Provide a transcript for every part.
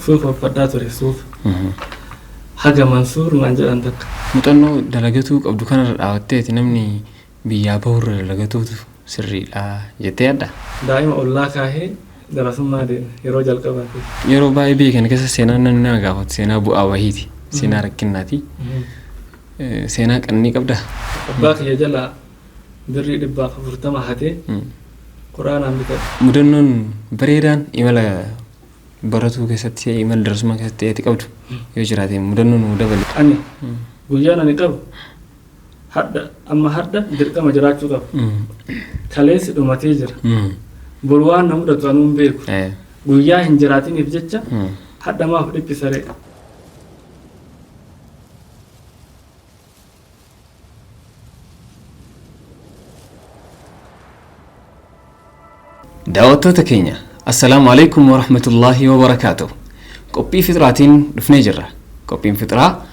suuf uffadhaa ture suuf. Haga Mansuur naan jedhan takka. Muuxannoo dalagatuu qabdu kanarra dhaawatteeti namni biyyaa bahurra dalagatuutu sirriidha jettee yaadda? Daa'ima ollaa kaahee darasummaa deeme yeroo jalqabaati. Yeroo baay'ee biyya kana keessa seenaa namni nama gaafatu seenaa bu'aa wahiiti. Seenaa rakkinnaati. Seenaa qannii qabda? Abbaa kiyya jalaa birrii 140 hatee quraanaan bitadhe. Mudannoon bareedaan imala baratuu keessatti imala darasummaa keessatti ati qabdu yoo jiraate mudannoon nu dabale. Ani guyyaan ani qabu amma hadda dirqama jiraachuu qabu. Kaleessi dhumatee jira. Bor waan na mudatu anuu hin beeku. Guyyaa hin jiraatiniif jecha hadda maaf dhiphisaree. daawwattoota keenya assalaamu alaykum wa rahmatullahi wa barakaatuh. Qophii fitraatiin dhufnee jirra. Qophiin fitraa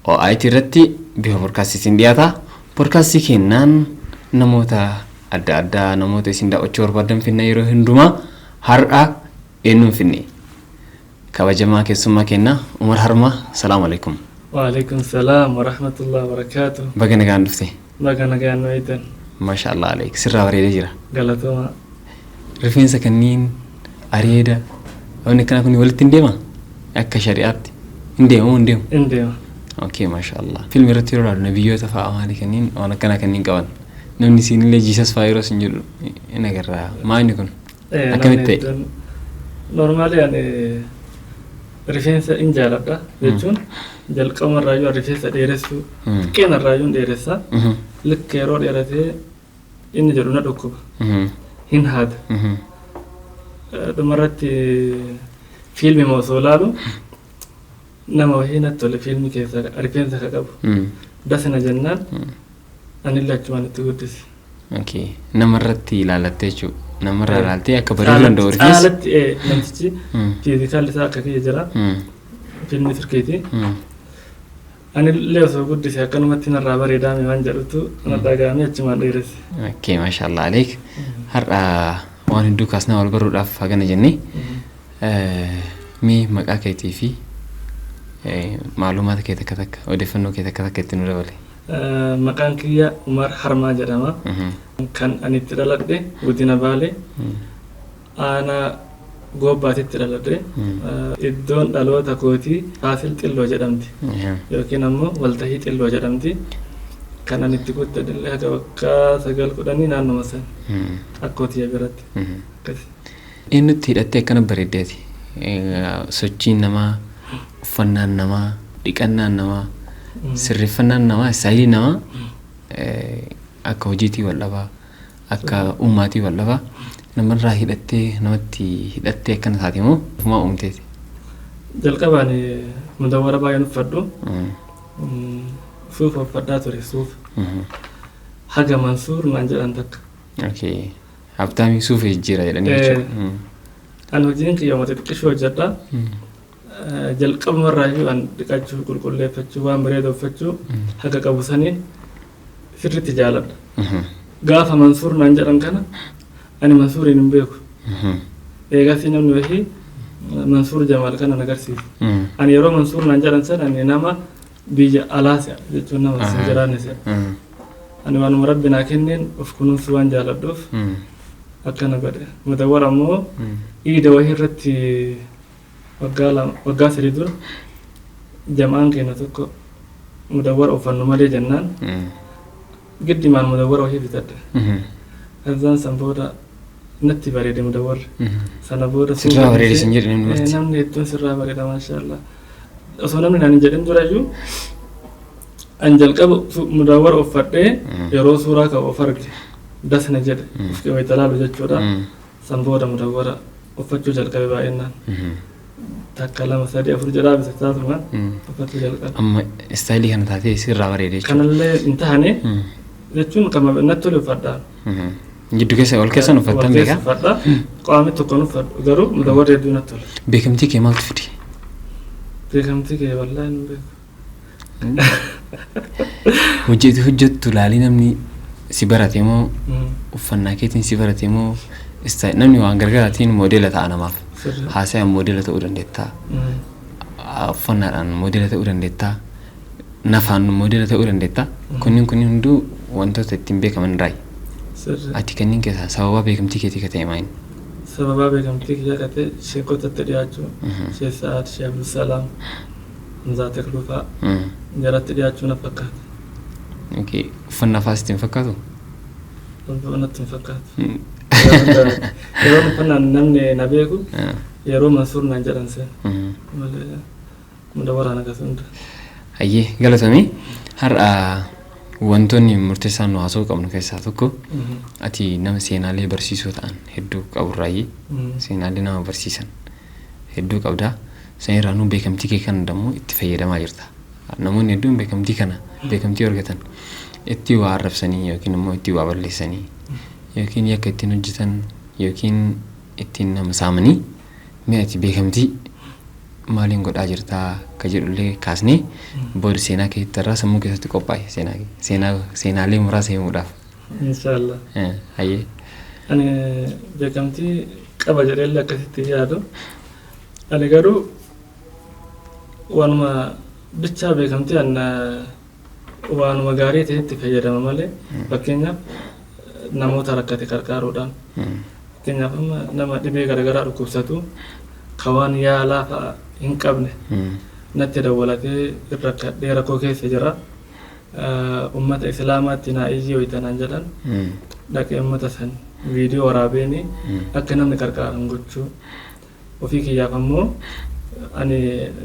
OIT irratti bifa podkaastiin dhiyaata. Podkaastii kennaan namoota adda addaa namoota isin daawwachuu barbaadan finna yeroo hundumaa har'a eenyuun finne kabajamaa keessummaa kenna Umar Harma. Assalaamu alaykum. Wa alaykum salaam wa rahmatullahi wa barakaatuh. Baga nagaan dhufte. Baga nagaan waytan. Maashaallah alayk. Sirraa bareedee jira. Galatooma. Rifeensa kanniin areeda wanni kana kun walitti hin deema akka shari'aatti hin deemu. Hin deema. Okay, maashaallah. Filmi irratti yeroo ilaalu nabiyyoota fa'aa maali kanniin waan akkana kanniin qaban namni siinillee jiisas fa'aa yeroo isin jedhu hin agarra. Maali kun? Akkamitti ta'e? Normaalii ani rifeensa hin jaaladha jechuun jalqabuma irraayyuu rifeensa dheeressuu xiqqeen irraayyuu dheeressa likka yeroo dheeratee inni jedhu na dhukkuba. Hin haada. Dhumarratti fiilmi osoo laalu nama wahii natti tole fiilmi keessa rifeensa ka qabu. Dasina jennaan ani lachumaan itti guddise. Okay. Namarratti ilaalattee jechuudha. Namarraa ilaaltee akka bareedu danda'u rifeensa. Caalatti namtichi fiizikaalli isaa akka kiyya jira. Fiilmi turkiiti. Ani illee osoo guddise akkanumatti narraa bareedaame waan jedhutu narraa gahamee achumaan dheeresse. Okay, maashaallah aleek. Har'a waan hedduu kaasnaa wal baruudhaaf hagana jennee mee maqaa keetii fi maalumaata kee takka takka odeeffannoo kee takka takka itti nu dabale. Maqaan kiyya Umar Harmaa jedhama. Kan ani itti dhaladhe Godina Baalee aanaa Goobbaatitti dhaladhe. Iddoon dhaloota kootii Faasil Xilloo jedhamti yookiin ammoo Waltahii Xilloo jedhamti. Kan ani itti guddadhe haga waggaa 9-10 naannoma san akkootii biratti. Eenyutti hidhattee akkana bareeddeeti? Sochiin namaa, uffannaan namaa, dhiqannaan namaa, sirreeffannaan namaa, istaayilii namaa akka hojiitii wal dhabaa, akka ummaatii wal dhabaa namarraa hidhattee namatti hidhattee akkana taate moo ofumaa uumteeti? Jalqabaan mudawwara baay'een uffadhu. Suuf uffadhaa ture suuf. Haga Mansuur naan jedhan takka. Okay. Habtaamii suuf jijjiira jedhanii jechuudha. An hojiin kiyya mata xiqqishuu hojjedha. Jalqabuma irraayyuu an dhiqachuu qulqulleeffachuu waan bareeda uffachuu haga qabu sanii sirriitti jaaladha. Gaafa Mansuur naan jedhan kana ani Mansuuriin hin beeku. Eegasii namni wahii Mansuur Jamaal kana nagarsiisa. Ani yeroo Mansuur naan jedhan sana ani nama biyya alaasa jechuun nama sin jiraannise. Ani waanuma rabbi naa kenneen of kunuunsu waan jaaladhuuf akkana godhe. Mudawwara ammoo iida wahii irratti waggaa 3 dura jamaan keenya tokko mudawwara uffannu malee jennaan giddimaan mudawwara wahii bitadhe. Azaan san booda natti bareede mudawwarri. Sana booda sirraa bareede sin jedhe namni hedduun sirraa bareeda maashaallah. Osoo namni naan hin jedhin durayyuu an jalqaba mudawwara uffadhee yeroo suuraa ka'u of arge dasna jedhe of qeewwata laalu jechuudha. San booda mudawwara uffachuu jalqabe baay'inaan. Takka 2-3-4 jedhaa bisa taatumaan uffachuu jalqabe. Amma istaayilii kana taatee sirraa bareede jechuudha. Kanallee hin taane jechuun kan natti tole uffadhaa. Jiddu keessa ol keessan uffattan beekaa? Uffadhaa qaamni tokkoon uffadhu garuu mudawwarri hedduu natti tole. Beekamtii kee maaltu fide? Beekamtii kee wallaahi hin beeku. Hojjettu laalii namni si barate moo uffannaa keetiin si barate moo namni waan gargaaraatiin moodeela ta'a namaaf? haasa'an moodela ta'uu dandeetta uffannaadhaan moodela ta'uu dandeetta nafaan moodela ta'uu dandeetta kunniin hunduu wantoota ittiin beekaman irraa ati kanneen keessaa sababa beekamtii keetii ka ta'e maali? Sababa beekamtii kiyya ka ta'e sheekotatti dhiyaachuu Sheekh Sa'aad, Sheekh Abdulsalaam, Hamzaa Teklufaa jaratti dhiyaachuu na fakkaata. Uffannaa faas ittiin fakkaatu? Natti hin fakkaatu. Yeroo uffannaan namni na beeku yeroo Mansuur naan jedhan seena malee hunda waraana akkasii hunda. Hayyee galatamii har'a wantoonni murteessaan nu haasa'uu qabnu keessaa tokko ati nama seenaalee barsiisoo ta'an hedduu qaburraayi seenaalee nama barsiisan hedduu qabdaa sanirraa nu beekamtii kee kana dammoo itti fayyadamaa jirta namoonni hedduun beekamtii argatan itti waa arrabsanii yookiin immoo itti waa balleessanii yookiin yakka ittiin hojjetan yookiin ittiin nama saamanii mee ati beekamtii maaliin godhaa jirtaa ka jedhullee kaasnee booda seenaa keetti irraa sammuu keessatti qophaa'e seenaalee muraasa himuudhaaf. Inshaallah. Hayyee. Ani beekamtii qaba jedheellee akkasitti yaadu. Ani garuu waanuma bichaa beekamtii waanuma gaarii ta'etti fayyadama malee fakkeenyaaf namoota rakkate gargaaruudhaan fakkeenyaaf nama dhibee garaagaraa dhukkubsatu ka waan yaalaa fa'a hin qabne natti dawwalatee rakkadhee rakkoo keessa jira ummata islaamaatti naa iyyii hoytanaan jedhan dhaqee ummata san viidiyoo waraabeeni akka namni gargaaran gochuu ofii kiyyaaf ammoo ani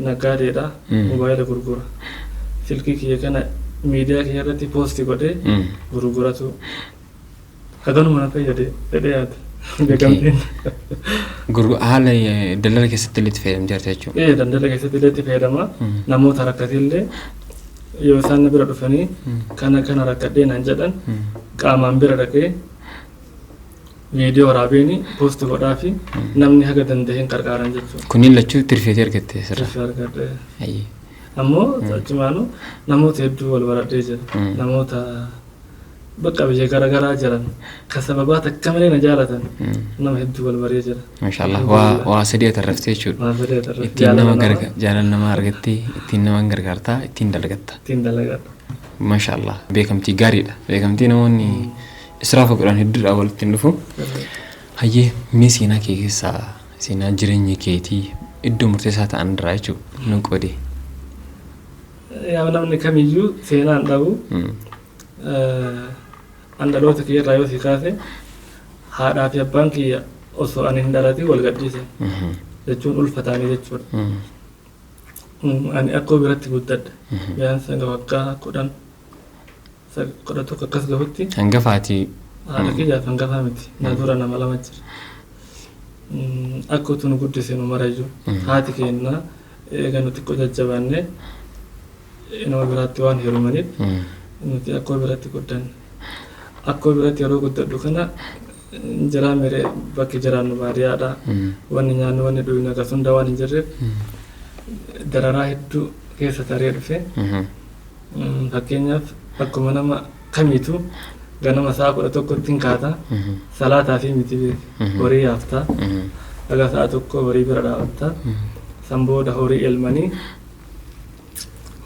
naggaadeedha mobaayila gurgura silkii kiyya kana miidiyaa kiyya irratti poosti godhee gurguratu haganuma na fayyade jedhee yaada. haala daldala keessatti illee itti fayyadamte jirta jechuudha. Daldala keessatti illee itti fayyadama. Namoota rakkatillee yoo isaan na bira dhufanii kana rakkadhee naan jedhan qaamaan bira dhaqee viidiyoo waraabeeni poosti godhaa fi namni haga danda'een gargaaran jechuudha. Kunniin lachuu tirfeetii argatte sirra. Argadhe. Ammoo achumaanu namoota hedduu wal baradhee jira. Namoota bakka biyya garaagaraa jiran ka sababaa takka malee na jaalatan nama hedduu wal baree jira. Maashaallah waa sadii atarraftee jechuudha. Ittiin nama jaalala nama argattee ittiin nama gargaartaa ittiin dalagatta. Maashaallah beekamtii gaariidha. Beekamtii namoonni israafa godhan hedduudha walitti dhufu. Hayyee mee seenaa kee keessaa seenaa jireenya keetii iddoo murteessaa ta'an irraa jechuudha nu qoodee. Yaa namni kamiyyuu seenaan dhabu andaloota kiyya irraa yoo si kaase haadhaa fi abbaan kiyya osoo ani hin dhalatin wal gadhiisan jechuun ulfataanii jechuudha. Ani akkoo biratti guddadhe biyyaansa waggaa 10 akkas gahutti. Hangafaati. Haadha kiyyaaf hangafaa miti na dura nama lama jira. Akkootu nu guddise nu marayyuu haati keenya eega nuti xiqqoo jajjabaanne nama biraatti waan heerumaniif nuti akkoo biratti guddanne. Akkoo biratti yeroo guddadhu kana jiraa miree bakki jiraannu baadiyyaadha. Wanni nyaannu wanni dhugnu akkas hunda waan hin jirreef dararaa hedduu keessa taree dhufe. Fakkeenyaaf akkuma nama kamiitu ganama sa'a 11tti hin kaata salaataa fi miti horii yaaftaa dhagaa sa'a tokko horii bira dhaabattaa san booda horii elmanii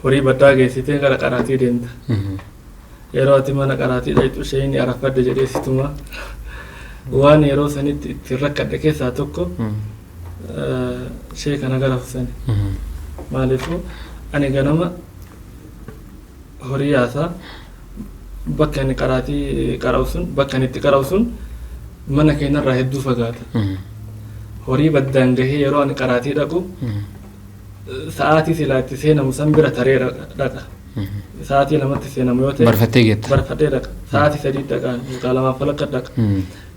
horii baddaa geessitee gara qaraatii deemta. Yeroo ati mana qaraatii dhayxu isheen arafadde jedhee situma waan yeroo sanitti itti rakkadhe keessaa tokko ishee kana gara fusani. Maaliifuu ani ganama horii yaasaa bakka inni qaraatii qara'u sun bakka inni itti qara'u sun mana keenyarraa hedduu fagaata. Horii baddaan gahee yeroo ani qaraatii dhaqu sa'aatii silaa itti seenamu san bira taree dhaqa. Sa'aatii lamatti seenamu yoo ta'e barfattee geetta. Barfattee dhaqa. Sa'aatii 3 dhaqaan yookaan 2 walakka dhaqa.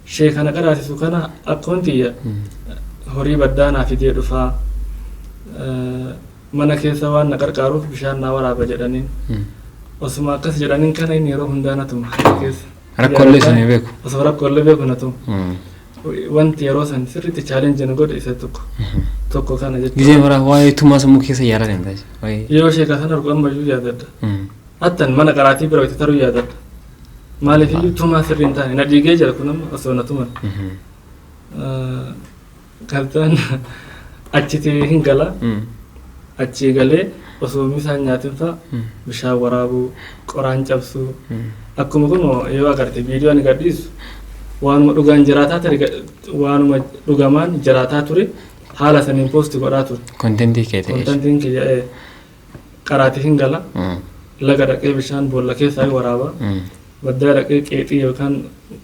Ishee kana qaraasisu kana akkoon tiyya horii baddaa naa fidee dhufaa mana keessa waan na qarqaaruuf bishaan naa waraaba jedhaniin. Osuma akkas jedhaniin kana inni yeroo hundaa na tuma keessa. Rakkoollee sana beeku. Osoo rakkoollee beeku na tuma. Wanti yeroo san sirriitti chaalenjii na godhe isa tokko kana jechuudha. Gizee maraa waa'ee tumaa sammuu keessa yaadaa deemtaa jechuudha. Yoo ishee kasan argu ammayyuu yaadadha. Attan mana qaraatii bira itti taruu yaadadha. Maaliif iyyuu tumaa sirrii hin taane na dhiigee jira kun amma osoo na tuman. Kaltaan achitti hin gala. Achi galee osoo misaan nyaatin fa'a bishaan waraabuu, qoraan cabsuu. Akkuma kun yoo agarte viidiyoon gadhiisu waanuma dhugaan jiraataa ture waanuma dhugamaan jiraataa ture haala saniin poosti godhaa ture. Kontentii kee ta'e. Kontentiin kiyya qaraati hin gala. Laga dhaqee bishaan boolla keessaa waraaba. Baddaa dhaqee qeexii yookaan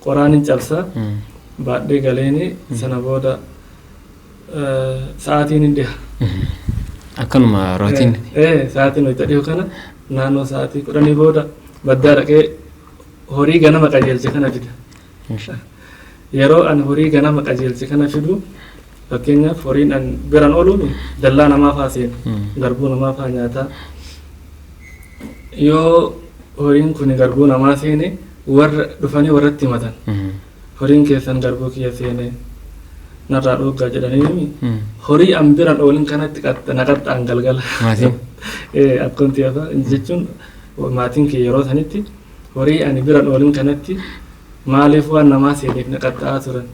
qoraan hin cabsaa. Baadhee galeeni sana booda sa'aatiin hin dhiha. Akkanuma rootiin. Sa'aatiin hojii dhiyoo kana naannoo sa'aatii 10 booda baddaa dhaqee horii ganama qajeelche kana fida. Yeroo ani horii ganama qajeelche kana fidu fakkeenyaaf horiin an biraan ooluun dallaa namaa fa'aa seena. Garbuu namaa fa'aa nyaataa. Yoo horiin kun garbuu namaa seene warra dhufanii warratti himatan. Horiin keessan garbuu kiyya seene narraa dhoogaa jedhanii horii an biraan oolin kanatti naqaxxaan galgala. Akkanti hafa jechuun maatiin kee yeroo sanitti horii ani biraan oolin kanatti maaliif waan namaa seeneef naqaxxaa turan.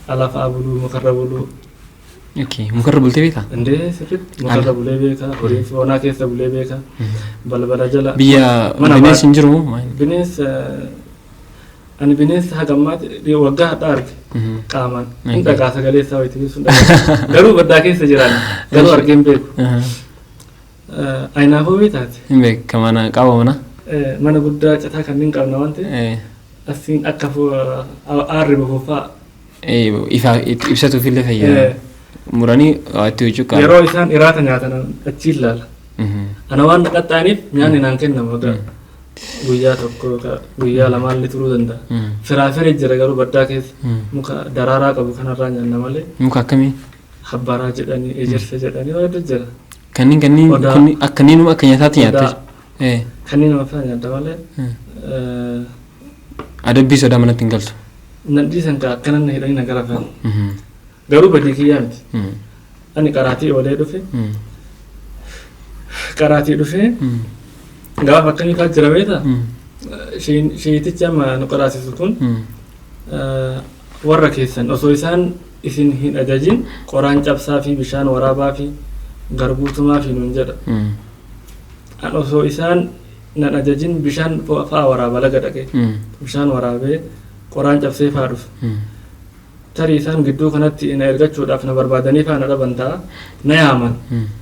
Alafaa buluu mukarra buluu. Mukarra bultee beekaa? Indee sirriitti mukarra bulee beekaa horii foonaa keessa bulee beekaa balbala jala. Biyya bineensi hin jiru moo? Bineensa ani bineensa hagammaatti waggaa hadhaa arge qaamaan hin dhagaa sagalee isaa wayitii sun garuu baddaa keessa jiraan garuu argeen beeku. Ayinaafoo beektaati. Hin beeka mana qaba mana. Mana guddaa citaa kan hin qabne waan ta'eef asiin akka aarri bofuufaa. Ifa ibsatuuf illee fayyada. Muranii itti hojii qaba. Yeroo isaan iraata nyaatan achi ilaala. Ana waan naqaxxaaniif nyaanni naan kennamu guyyaa tokko guyyaa lamaan turuu danda'a. Firaafirii jira garuu baddaa keessa muka daraaraa qabu kanarraa nyaanna malee. Muka akkamii? Habbaraa jedhanii ejersa jedhanii waan jira. Kanneen akkaniinuma akka nyaataatti nyaatta. Kanneen akka nyaata malee. Adabbii sodaa manatti hin galtu. Nadhiisan akkanan hidhanii na garafan. Garuu badii kiyyaa miti. Ani qaraatii oolee dhufe. Qaraatii dhufee gaafa akkamii kaa jira beektaa? Sheetichi amma nu qaraasisu kun warra keessan osoo isaan isin hin ajajin qoraan cabsaa fi bishaan waraabaa fi garbuutumaa fi nuun jedha. An osoo isaan nan ajajin bishaan fa'aa waraaba laga dhaqee bishaan waraabee qoraan cabsee fa'aa dhufu. Tarii isaan gidduu kanatti na ergachuudhaaf na barbaadanii fa'aa na dhaban ta'a na yaaman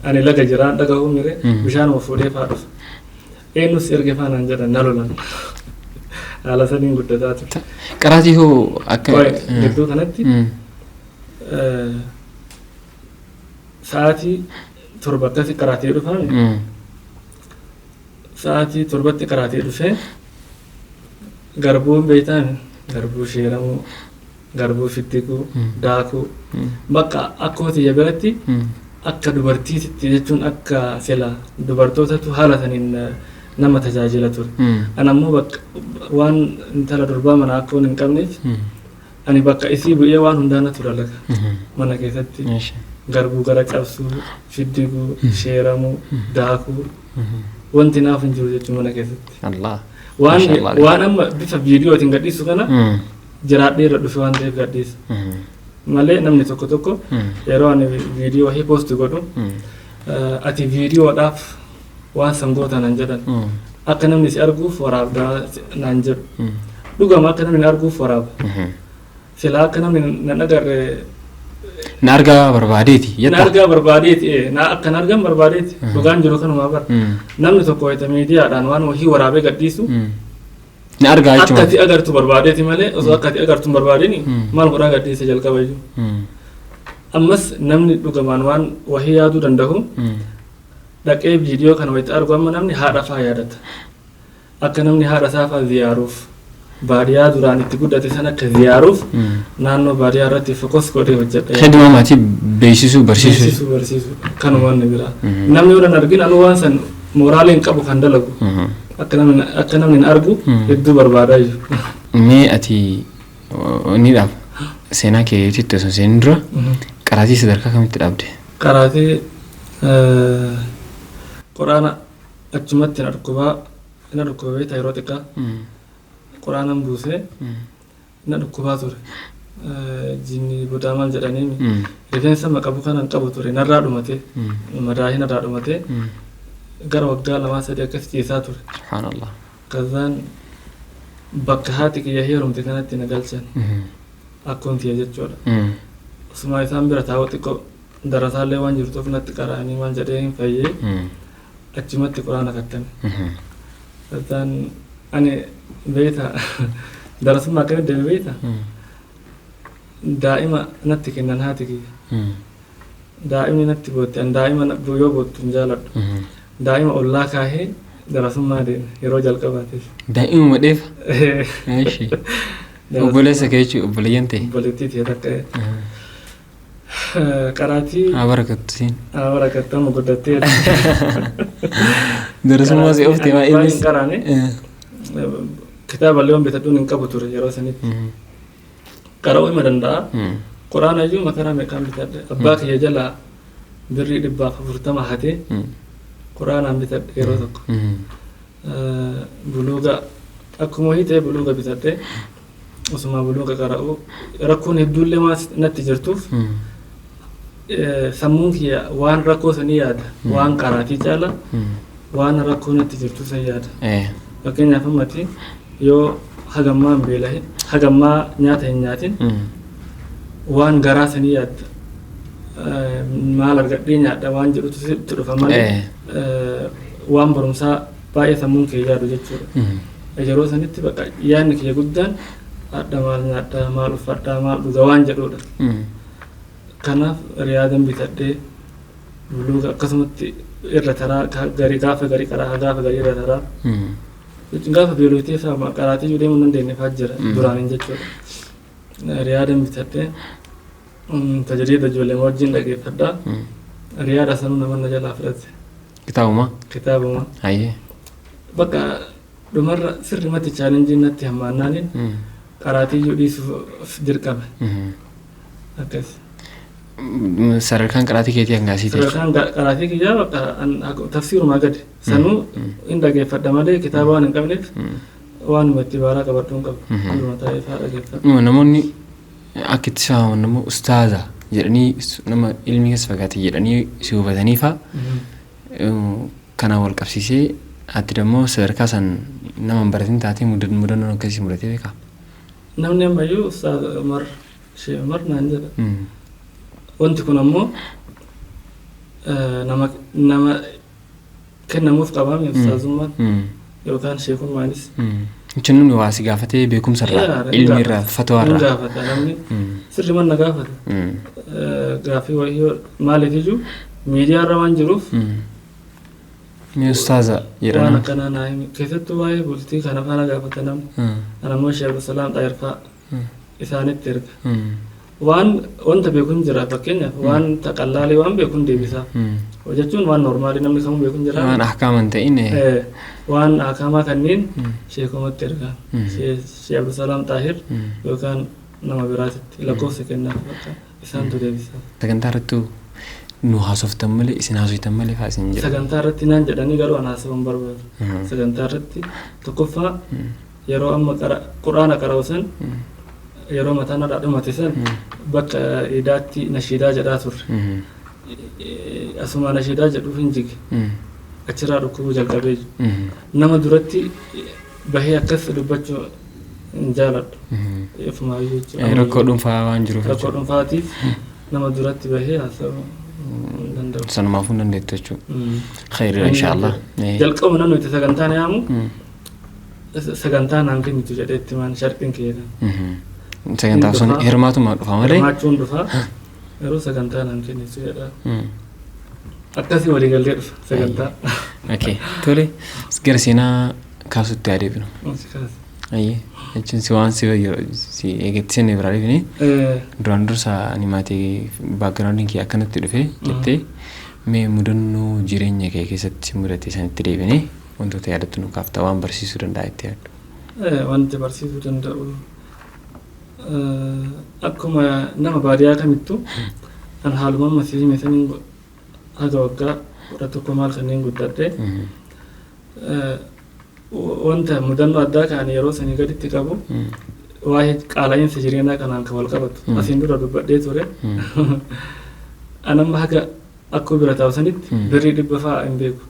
ani laga jiraan dhagahuu mire bishaan fuudhee fa'aa dhufu. Eenyus erge fa'aa naan jedhan na lolan. Haala saniin guddataa ture. Qaraatii hoo akka gidduu kanatti sa'aatii 7 akkasii qaraatii dhufan sa'aatii 7tti qaraatii dhufee garbuun beektaan garbuu sheeramuu garbuu fittiguu daakuu bakka akkuma tiyya biratti akka dubartiitti jechuun akka sila dubartootatu haala saniin nama tajaajila ture. Ani ammoo bakka waan intala durbaa mana akka hin qabneef ani bakka isii bu'ee waan hundaana ture laga mana keessatti garbuu gara cabsuu fittiguu sheeramuu daakuu wanti naaf hin jiru jechuun mana keessatti. Waan amma bifa viidiyootiin gadhiisu kana jiraadhee irra dhufe waan ta'eef gadhiisa. Malee namni tokko tokko yeroo ani viidiyoo wahii poosti godhu ati viidiyoodhaaf waan sangoota nan jedhan akka namni si arguuf waraabdaa naan jedhu. Dhugama akka namni arguuf waraaba. Silaa akka namni nan agarre na argaa barbaadeeti. Na argaa barbaadeeti. Na akka na argan barbaadeeti. Dhugaan jiru kanumaa bara. Namni tokko wayita miidiyaadhaan waan wahii waraabee gadhiisu. Na argaa jechuudha. Akkati agartu barbaadeeti malee osoo akkati agartu barbaadeni maal godhaa gadhiisa jalqaba iyyuu. Ammas namni dhugamaan waan wahii yaaduu danda'u dhaqee viidiyoo kana wayita argu amma namni haadha fa'aa yaadata. Akka namni haadha isaa fa'aa ziyaaruuf baadiyyaa duraan itti guddate san akka ziyaaruuf naannoo baadiyyaa irratti fokus godhee hojjedha. Hedduma maatii beeksisuu barsiisuu. Beeksisuu barsiisuu kanuma wanni biraa. Namni yoo argin anu waan san mooraalii hin qabu kan dalagu. Akka namni hin argu hedduu barbaadaa jiru. Mee ati ni dhaab seenaa keetitti osoo seenin dura qaraatii sadarkaa kamitti dhaabde? Qaraatii quraana achumatti na dhukkubee yeroo xiqqaa quraanan buusee na dhukkubaa ture. jinni budaamal jedhanii rifeensa maqabu kanan qabu ture narraa dhumate madaa hin narraa dhumate gara waggaa 2-3 akkas ciisaa ture. Subhanallah. Kazaan bakka haati kiyya heerumte kanatti na galchan akkoontiya jechuudha. Osuma isaan bira taa'u xiqqoo darasaallee waan jirtuuf natti qara'anii maal jedhee hin fayyee achumatti quraana kattame. Kazaan ani beeta darasummaa akkamitti deeme beeta daa'ima natti kennan haati kiyya. Daa'imni natti bootte an daa'ima yoo boottu hin jaaladhu. Daa'ima ollaa kaahee darasummaa deeme yeroo jalqabaatiif. Daa'ima madheef? Eeshi. Obboleessa kee jechuun obboleeyyan ta'e? Obboleettii ta'e takka qaraatii. Barakattu siin. Barakattu amma guddatteedha. Darasummaa si oofte maa innis? Hin qaraane kitaaba leewwan bitadhuun hin qabu ture yeroo sanitti. Qara'uu hima danda'a. Quraana iyyuu makaraa meeqaan bitadhe abbaa kiyya jalaa birrii 140 hatee quraanaan bitadhe yeroo tokko. Buluuga akkuma hiitee buluuga bitadhe osuma buluuga qara'u rakkoon hedduullee waan natti jirtuuf sammuun kiyya waan rakkoo sanii yaada waan qaraatii caala waan rakkoo natti jirtu san yaada. Fakkeenyaaf ammatti yoo hagammaa hin beelahin hagammaa nyaata hin nyaatin waan garaa sanii yaadda maal argadhee nyaadha waan jedhutu sitti dhufa malee waan barumsaa baay'ee sammuun kee yaadu jechuudha. Yeroo sanitti bakka yaadni kiyya guddaan adda maal nyaadha maal uffadha maal dhuga waan jedhudha. Kanaaf riyaadan bitadhee buluuga akkasumatti irra taraa garii gaafa garii qaraa gaafa garii irra taraa gaafa beelotee fa'aa qaraatii deemuu hin dandeenye fa'aa jira duraaniin jechuudha. Riyaadan bitadhee tajaajiila ijoollee wajjin dhaggeeffadhaa. Riyaada sanuu namoonni jalaa fudhate. Kitaabuma? Kitaabuma. Ayyee. Bakka dhumarra sirrimatti chaalenjiin natti hammaannaaniin qaraatii iyyuu dhiisuuf dirqame. Akkas. Sadarkaan qaraatii keetii hangaasii ta'e? Sadarkaan qaraatii kiyyaa bakka tafsiirumaa gadi. Sanuu hin dhaggeeffadha malee kitaaba waan hin qabneef waan itti baaraa qabadhu hin qabu. Hunduma taa'ee fa'aa dhaggeeffadha. Namoonni akka itti saaman nama ustaaza jedhanii nama ilmi keessa fagaate jedhanii si hubatanii fa'aa kanaan wal qabsiisee ati dammoo sadarkaa san nama hin baratin taatee mudannoon akkasii mudatee beekaa? Namni ammayyuu ustaaza Umar Shee Umar naan jedha. Wanti kun ammoo nama kennamuuf qabaame ustaazummaan yookaan sheekummaanis. Jechuun namni waa si gaafatee beekumsa irraa ilmi irraa fatwaa irraa. Gaafata namni sirri manna gaafata. Gaafii wayii maaliif iyyuu miidiyaa irra waan jiruuf. Mee ustaaza jedhama. Waan akkanaa naa himi keessattuu waa'ee bultii kana faana gaafata namni. Ana immoo Sheekh Abdusalaam Xaayirfaa isaanitti erga. Waan wanta beekuun jira fakkeenyaaf waan taqallaalee waan beekuun deebisaa. Jechuun waan normaalii namni kamuu beekuun jira. Waan ahkaaman ta'in. Waan ahkaamaa kanneen sheekumatti ergaa. Sheekh Abdusalaam Xaahir yookaan nama biraatitti lakkoofsa kennaaf bakka isaantu deebisaa. Sagantaa irratti nu haasoftan malee isin haasoftan malee fa'aa isin jedha. Sagantaa irratti naan jedhanii garuu an haasawwan barbaadu. Sagantaa irratti tokkoffaa yeroo amma quraana qara'u san yeroo mataan haadha dhumate san bakka idaatti nashiidaa jedhaa turre. Asuma nashiidaa jedhuuf hin jige. Achirraa dhukkubuu jalqabee jiru. Nama duratti bahee akkas dubbachuu hin jaaladhu. Ifumaayyuu jechuudha. Rakkoo dhuunfaa waan jiruuf. Rakkoo dhuunfaatiif nama duratti bahee haasawuu hin danda'u. Sanumaafuu hin dandeettu jechuudha. Khayriidha inshaallah. Jalqabuma namni itti sagantaan yaamu sagantaan naan kennitu jedheetti maan sharxiin keetan. Sagantaa sun hirmaatuma dhufa malee. Hirmaachuun dhufa garuu sagantaa naan kennitu jedha. Akkasii waliigaltee dhufa sagantaa. Okay tole gara seenaa kaasutti adeemnu. Ayyee jechuun si waan si eegetti seenee biraa deebinee duraan dursa animaatee baagiraawundiin kee akkanatti dhufe jettee mee mudannoo jireenya kee keessatti mudate sanitti deebinee wantoota yaadattu nu kaafta waan barsiisuu danda'a itti yaaddu. Wanti barsiisuu danda'u akkuma nama baadiyyaa kamittuu kan haaluma ammasiis meesaniin haga waggaa 11 maal kanneen guddadhe wanta mudannoo addaa kan yeroo sanii gaditti qabu waa'ee qaala'insa jireenyaa kanaan kan wal qabatu asiin dura dubbadhee ture. Anamma haga akkoo bira taa'u sanitti birrii 100 fa'aa hin beeku.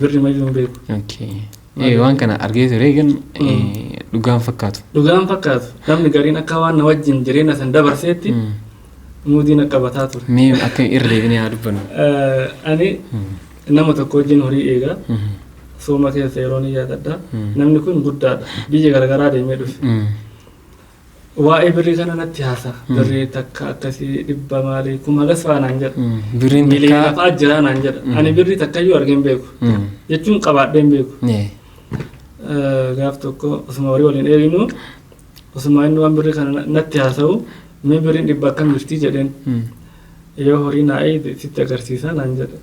Birrii mayyuu hin beeku. Waan kana argee ture eegan dhugaan fakkaatu. Dhugaan fakkaatu. Namni gariin akka waan na wajjin jireenya san dabarseetti muudii na qabataa ture. Mee akka irra deebinee haa dubbannu. Ani nama tokko wajjin horii eegaa. Sooma keessa yeroo ni yaadadha. Namni kun guddaadha. Biyya garaagaraa deemee dhufe. Waa'ee birrii kana natti haasa. Birrii takka akkasii 100 maalii kuma hagas fa'aa naan jedha. Birriin takka lafaa jiraa naan jedha. Ani birrii takkayyuu argee hin beeku. Jechuun qabaadhee hin beeku. Gaaf tokko osuma horii waliin eeginu osuma inni waan birrii kana natti haasa'u mee birriin 100 akkam jirtii jedheen. Yoo horii naa eeyite sitti agarsiisaa naan jedha.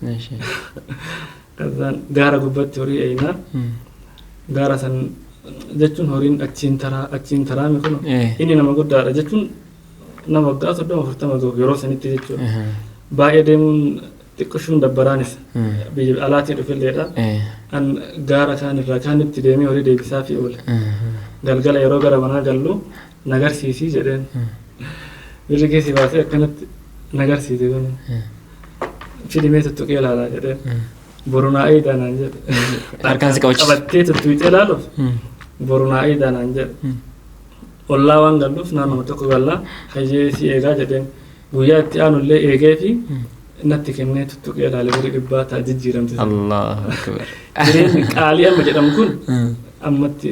Kazaan gaara gubbatti horii eeyinaa. Gaara san jechuun horiin achiin taraame kun inni nama guddaadha jechuun nama waggaa 30-40 gahu yeroo sanitti jechuudha. Baay'ee deemuun xiqqishuun dabbaraanis biyya alaatii dhufilleedha. An gaara kaanirraa kaanitti deemee horii deebisaa fi oole. Galgala yeroo gara manaa gallu nagarsiisii jedheen. Birri keessi baasee akkanatti nagarsiise kun. Fidimee tuttuqee ilaalaa jedheen. Borunaa eedaa naan jedhe. Harkaan si qabachiisa. Qabattee tuttuqee ilaaluuf borunaa eedaa naan jedhe. Ollaa waan galluuf naannoo tokko gallaa hayyee si eegaa jedheen. Guyyaa itti aanullee eegee fi natti kennee tuttuqee ilaale birrii 100 ta'a jijjiiramte. Allahu akbar. Jireenyi qaalii amma jedhamu kun ammatti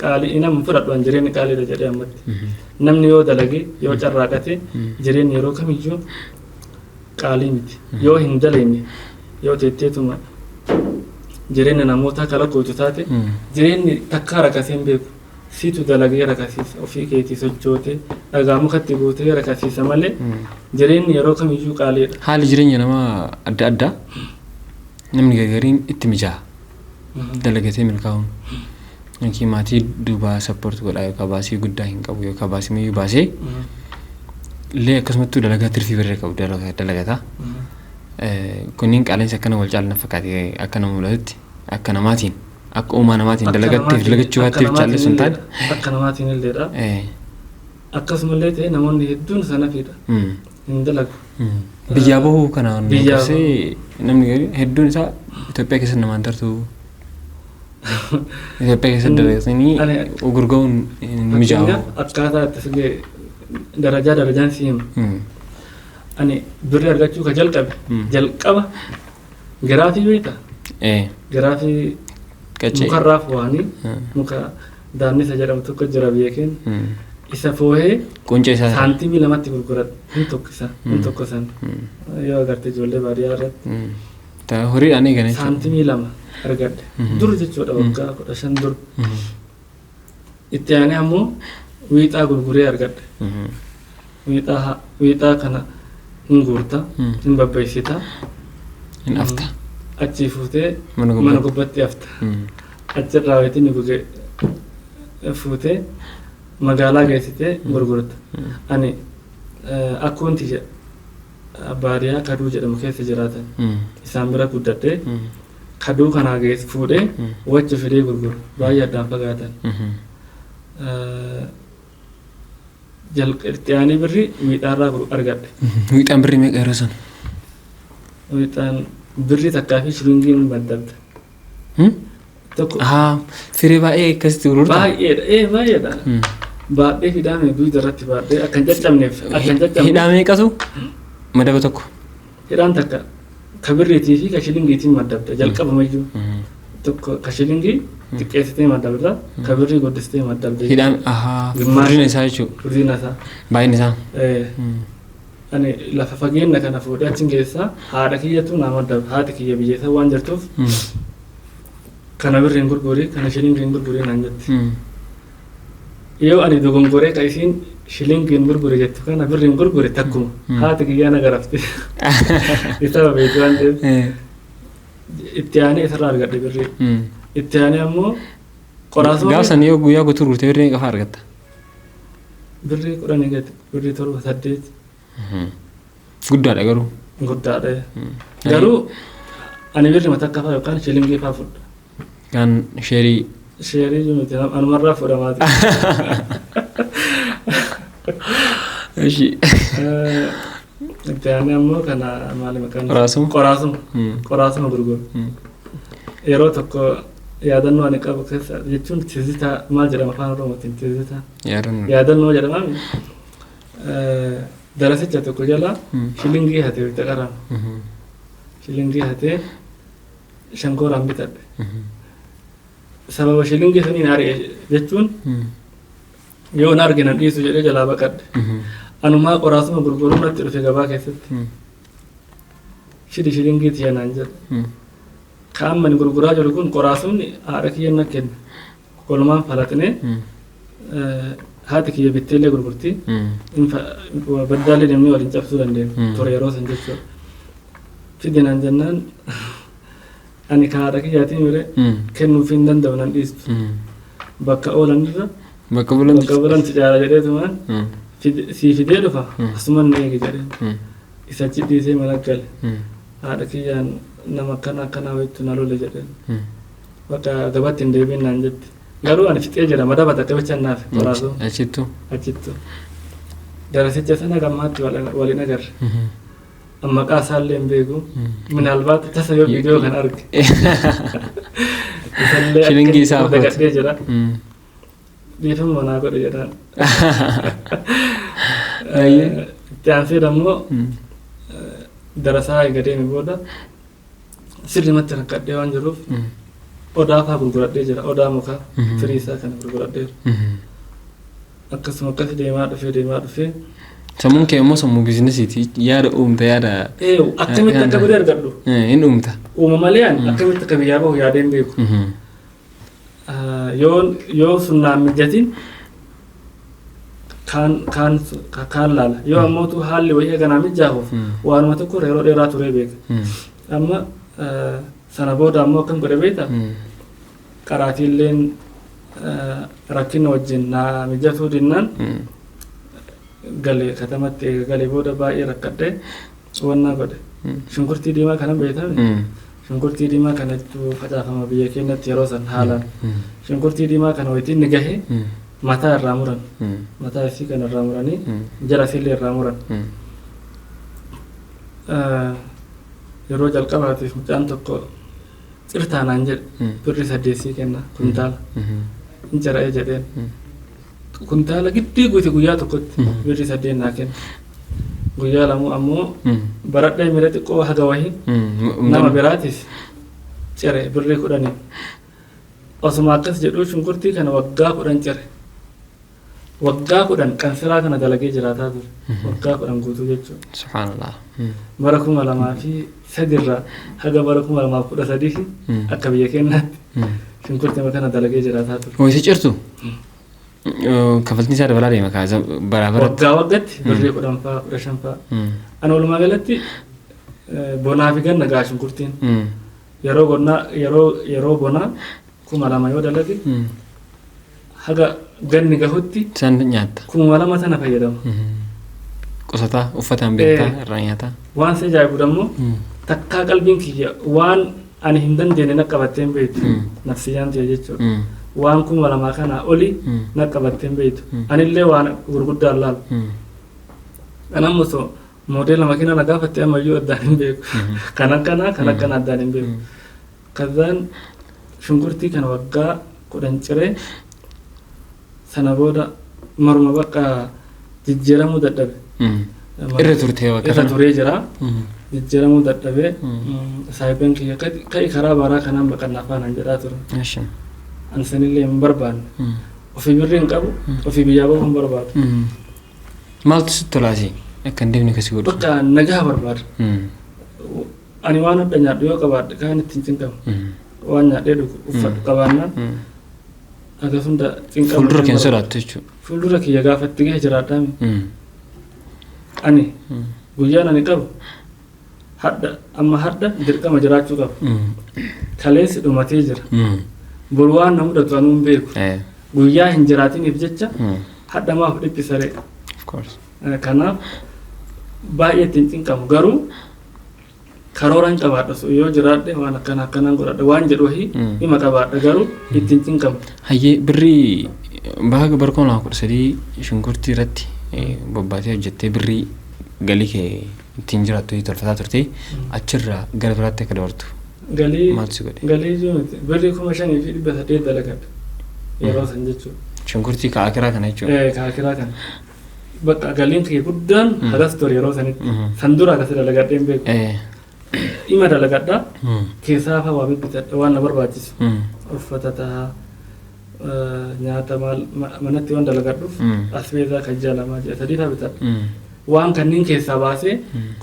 qaalii nama fudhadhu an jireenyi qaaliidha jedhee ammatti. Namni yoo dalage yoo carraaqate jireenyi yeroo kamiyyuu qaalii miti. Yoo hin daleenye yoo teetteetuma jireenya namoota kalaqqootu taate jireenyi takkaa rakasee hin beeku. Siitu dalagee rakasiisa ofii keetii sochootee dhagaa mukatti buutee rakasiisa malee jireenyi yeroo kamiyyuu qaaliidha. Haalli jireenya nama adda addaa namni gargariin itti mijaa'a. Dalagatee milkaa'uun. Yookiin maatii duubaa sappoorti godhaa yookaan baasii guddaa hin qabu yookaan baasii miyyuu baasee illee akkasumattuu dalagaa tirfii birree qabu dalagataa. Kunniin qaala'insa akkana wal caalaa fakkaatee akka nama mul'atutti akka namaatiin akka uumaa namaatiin dalagatteef dalagachuu baatteef caallee sun taate. Akka namaatiin illeedha. Akkasumallee ta'e namoonni hedduun sanafiidha. Hin dalagu. Biyyaa bahuu kanaan dursee namni hedduun isaa Itoophiyaa keessatti namaan tartu. Itoophiyaa keessatti dalagatanii gurga'uun mijaa'u. Akkaataa itti sigee darajaan si hima. Ani birrii argachuu ka jalqaba giraafii beekta. Giraafii mukarraa fo'anii muka daannisa jedhamu tokko jira beekeen isa foohee quncee isaa saantimii 2tti gurguradha. Hin tokkosan yoo agarte ijoollee baadiyyaa irratti. Horiidhaan eeganii saantimii 2 argadhe. Dur jechuudha waggaa 15 dur. Itti aanee ammoo wiixaa gurguree argadhe. Wiixaa kana hin guurta, hin babbeessita, hin afta. Achii fuutee mana gubbatti afta. Achirraa wayitii ni gugee fuutee magaalaa geessitee gurgurta. Ani akkoonti baadiyyaa kaduu jedhamu keessa jiraatan isaan bira guddadhee kaduu kanaa fuudhee wajji fidee gurguru baay'ee addaan fagaatan. Itti aanee birrii wiixaarraa argadhe. Wiixaan birrii meeqa yeroo sana? Wiixaan birrii takkaa fi shilingiin maddabda. Firii baay'ee akkasitti gurgurtaa? Baay'eedha. Baadhee hidhaame duyda irratti baadhee akka hin caccabneef. Hidhaa meeqatu madaba tokko? Hidhaan takka ka birriitii fi ka shilingiitiin maddabda jalqabamayyuu. Tokko ka shilingii xiqqeessitee maddabda ka birrii guddistee maddabda. Hidhaan furdina isaa jechuudha. Furdina isaa. Baay'inni isaa. Ani lafa fageenya kana fuudhee achiin keessaa haadha kiyyatu naa maddabda. Haati kiyya biyyeessa waan jirtuuf kana birriin gurgurii kana shilingiin gurgurii naan jetti. Yoo ani dogongoree ka isiin shilingiin gurgure jettu kana birriin gurgure takkuma haati kiyyaa na garafte. Isa babeetu waan ta'eef. Itti aanee isarraa argadhe birrii. Itti aanee ammoo qoraasoo. Gaafsan yoo guyyaa guutuu gurgurtee birrii meeqa fa'aa argatta? Birrii 10 gati birrii 7 8. Guddaadha garuu. Guddaadha. Garuu ani birrii matakka fa'aa yookaan shilingii fa'aa fudha. Kan sheerii. Sheerii miti anumarraa fudhamaati. Eshi. Itti ammoo kana maali maqaan Qoraasuma. qoraasuma gurguru. Yeroo tokko yaadannoo ani qabu keessa jechuun tizitaa maal jedhama afaan oromootiin tizitaa yaadannoo jedhama. Darasicha tokko jala shilingii hatee itti qarama. Shilingii hatee shankooraan bitadhe. Sababa shilingii saniin ari'e jechuun yoo na argina dhiisu jedhee jalaa baqadhe. Anumaa qoraasuma gurguruun natti dhufe gabaa keessatti. Shilingii tiyanaan jedhe. Kaan mani gurguraa jiru kun qoraasumni haadha kiyya na kenna. Walumaan falaxinee haati kiyya bitteellee gurgurtii. Baddaallee deemnee waliin cabsuu dandeenya. Ture yeroo san jechuudha. Fidinaan jennaan ani kan haadha kiyyaatiin mire kennuuf hin danda'u nan dhiistu. Bakka oolanirra bakka bulanti caala jedheetumaan sii fidee dhufa asuman na eegi jedheen. Isa achi dhiisee mana gale. Haadha kiyyaan nama akkana wayittu na lole jedheen. Bakka gabatti hin deebiin naan jetti. Garuu ani fixee jira madaba takka bichaan naaf qoraasuu. Achittu. Darasicha sana gammaatti waliin agarre. Maqaa isaallee hin beeku. Minaalbaat tasa yoo viidiyoo kan arge. Shilingii isaa uffata gadhee jira. Dhiifama naa godhe jedhaan. Itti aansee ammoo darasaa eegadeemi booda sirrimatti rakkadhee waan jiruuf odaa fa'aa gurguradhee jira. Odaa mukaa firii isaa kana gurguradheera. Akkasuma akkasi deemaa dhufee. Sammuun kee immoo sammuu biizinesiiti. Yaada uumta yaada. Akkamitti akka bira argadhu. Hin uumta. Uuma malee akkamitti akka biyyaa bahu yaadeen beeku. Yoo sunnaan mijatiin kaan laala. Yoo ammootu haalli wayii eeganaa mijaahuuf waanuma tokko yeroo dheeraa turee beeka. Amma sana booda ammoo akkam godhe beektaa qaraatiilleen rakkina wajjin naa mijatuu dinnaan galee katamatti galee booda baay'ee rakkadhee wannaa godhe. Shunkurtii diimaa kana beekame. Shunkurtii diimaa kanatu facaafama biyya keenyatti yeroo san haalaan. Shunkurtii diimaa kana wayitiin ni gahee mataa irraa muran. Mataa isii kana irraa muranii jala isillee irraa muran. Yeroo jalqabaatiif mucaan tokko xirtaanaan jedhe birri 8 kenna kuntaala. Hin jara'ee jedheen. Kuntaala giddii guuti guyyaa tokkotti birri 8 naa kenna. Guyyaa lamuu ammoo baradhee mira xiqqoo haga wahii nama biraatiif cere birri 10. Osuma akkas jedhuu shunkurtii kana waggaa 10 cere. Waggaa 10 qansiraa kana dalagee jiraataa ture. Waggaa 10 guutuu jechuudha. Subhaanallah. Bara 2003 irraa haga bara 2013 akka biyya keenyaatti shunkurtii kana dalagee jiraataa ture. Ho'i cirtu? Kafaltiin isaa dabalaa deema kaasa baraabara. Waggaatti birrii 10 fa'aa 15 fa'aa. Ani walumaa galatti bonaa fi ganna gaa shunkurtiin. Yeroo bonaa 2000 yoo dalage haga ganni gahutti san nyaata. 2000 sana fayyadama. Qusataa uffataan beektaa irraa nyaata. Waan si ajaa'ibu ammoo takkaa qalbiin kiyya waan ani hin dandeenye na qabatteen beektu nafsiyyaan ta'e jechuudha. Waan 2000 kana oli na qabatteen beektu. Anillee waan gurguddaan laalu. Anammoo moodela makiina na gaafatte ammayyuu addaan hin beeku. Kan akkana addaan hin beeku. Kazaan shunkurtii kana waggaa 10 ciree sana booda maruma bakka jijjiiramuu dadhabe. Irra turtee waggaa irra turee jira. Jijjiiramuu dadhabee saayibeen kiyya kai karaa baraa kanaan baqannaa faanaan jedhaa ture. Ansanillee hin barbaanne. Ofii birrii hin qabu, ofii biyyaa bahu hin barbaadu. Maaltu sitti tolaasi? Akka hin deemne kasi godhu. Bakka nagaa barbaada. Ani waan adda nyaadhu yoo qabaadhe kaan ittiin cinqamu. Waan nyaadhee dhugu uffadhu qabaannaan akkasuma cinqamu. Fuuldura keen sodaattu jechuudha. Fuuldura kiyya gaafatti gahee jiraadhaami. Ani guyyaan ani qabu hadda dirqama jiraachuu qabu. Kaleessi dhumatee jira. Bor waan na mudatu anuun beeku. Guyyaa hin jiraatiniif jecha hadda maaf dhiphisaree. Kanaaf baay'ee ittiin cinqamu garuu karoora hin qabaadha yoo jiraadhe waan akkanaan godhadha waan jedhu hima qabaadha garuu ittiin cinqamu. Hayyee birrii baga barkoon laa kudha sadii shunkurtii irratti bobbaatee hojjettee birrii galii kee ittiin jiraattu tolfataa turte achirraa gara biraatti akka dabartu galii maaltu si godhe? galii jiruuti birrii 5,800 dalagadha yeroo san jechuudha. Shunkurtii ka'aa kiraa kana jechuudha. Ka'aa kiraa kana bakka galiin kee guddaan hagas ture yeroo sanitti san dura akkas dalagadhee hin beeku. Ima dalagadha keessaa fa'aa waa bibbitadha waan na barbaachisu uffata ta'a nyaata maal manatti waan dalagadhuuf asbeesaa kan jaalamaa jedha sadii fa'aa bitadha waan kanneen keessaa baasee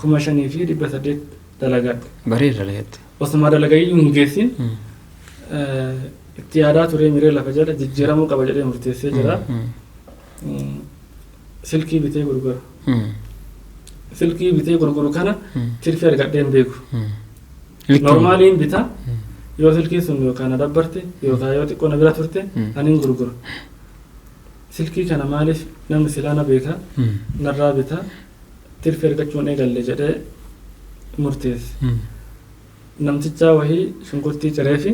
5,800 dalagadha. Bareeda dalagatte. Osuma dalagayyuu hin geessin itti yaadaa turee miree lafa jala jijjiiramuu qaba jedhee murteessee jira. Silkii bitee gurgura. Silkii bitee gurguru kana tirfii argadhee hin beeku. Normaaliin bita yoo silkii sun yookaan na dabbarte yookaan yoo xiqqoo na bira turte ani gurgura. Silkii kana maaliif namni silaa na beeka narraa bita tirfii argachuun eegalle jedhee murteesse. Namtichaa wahii shunkurtii ciree fi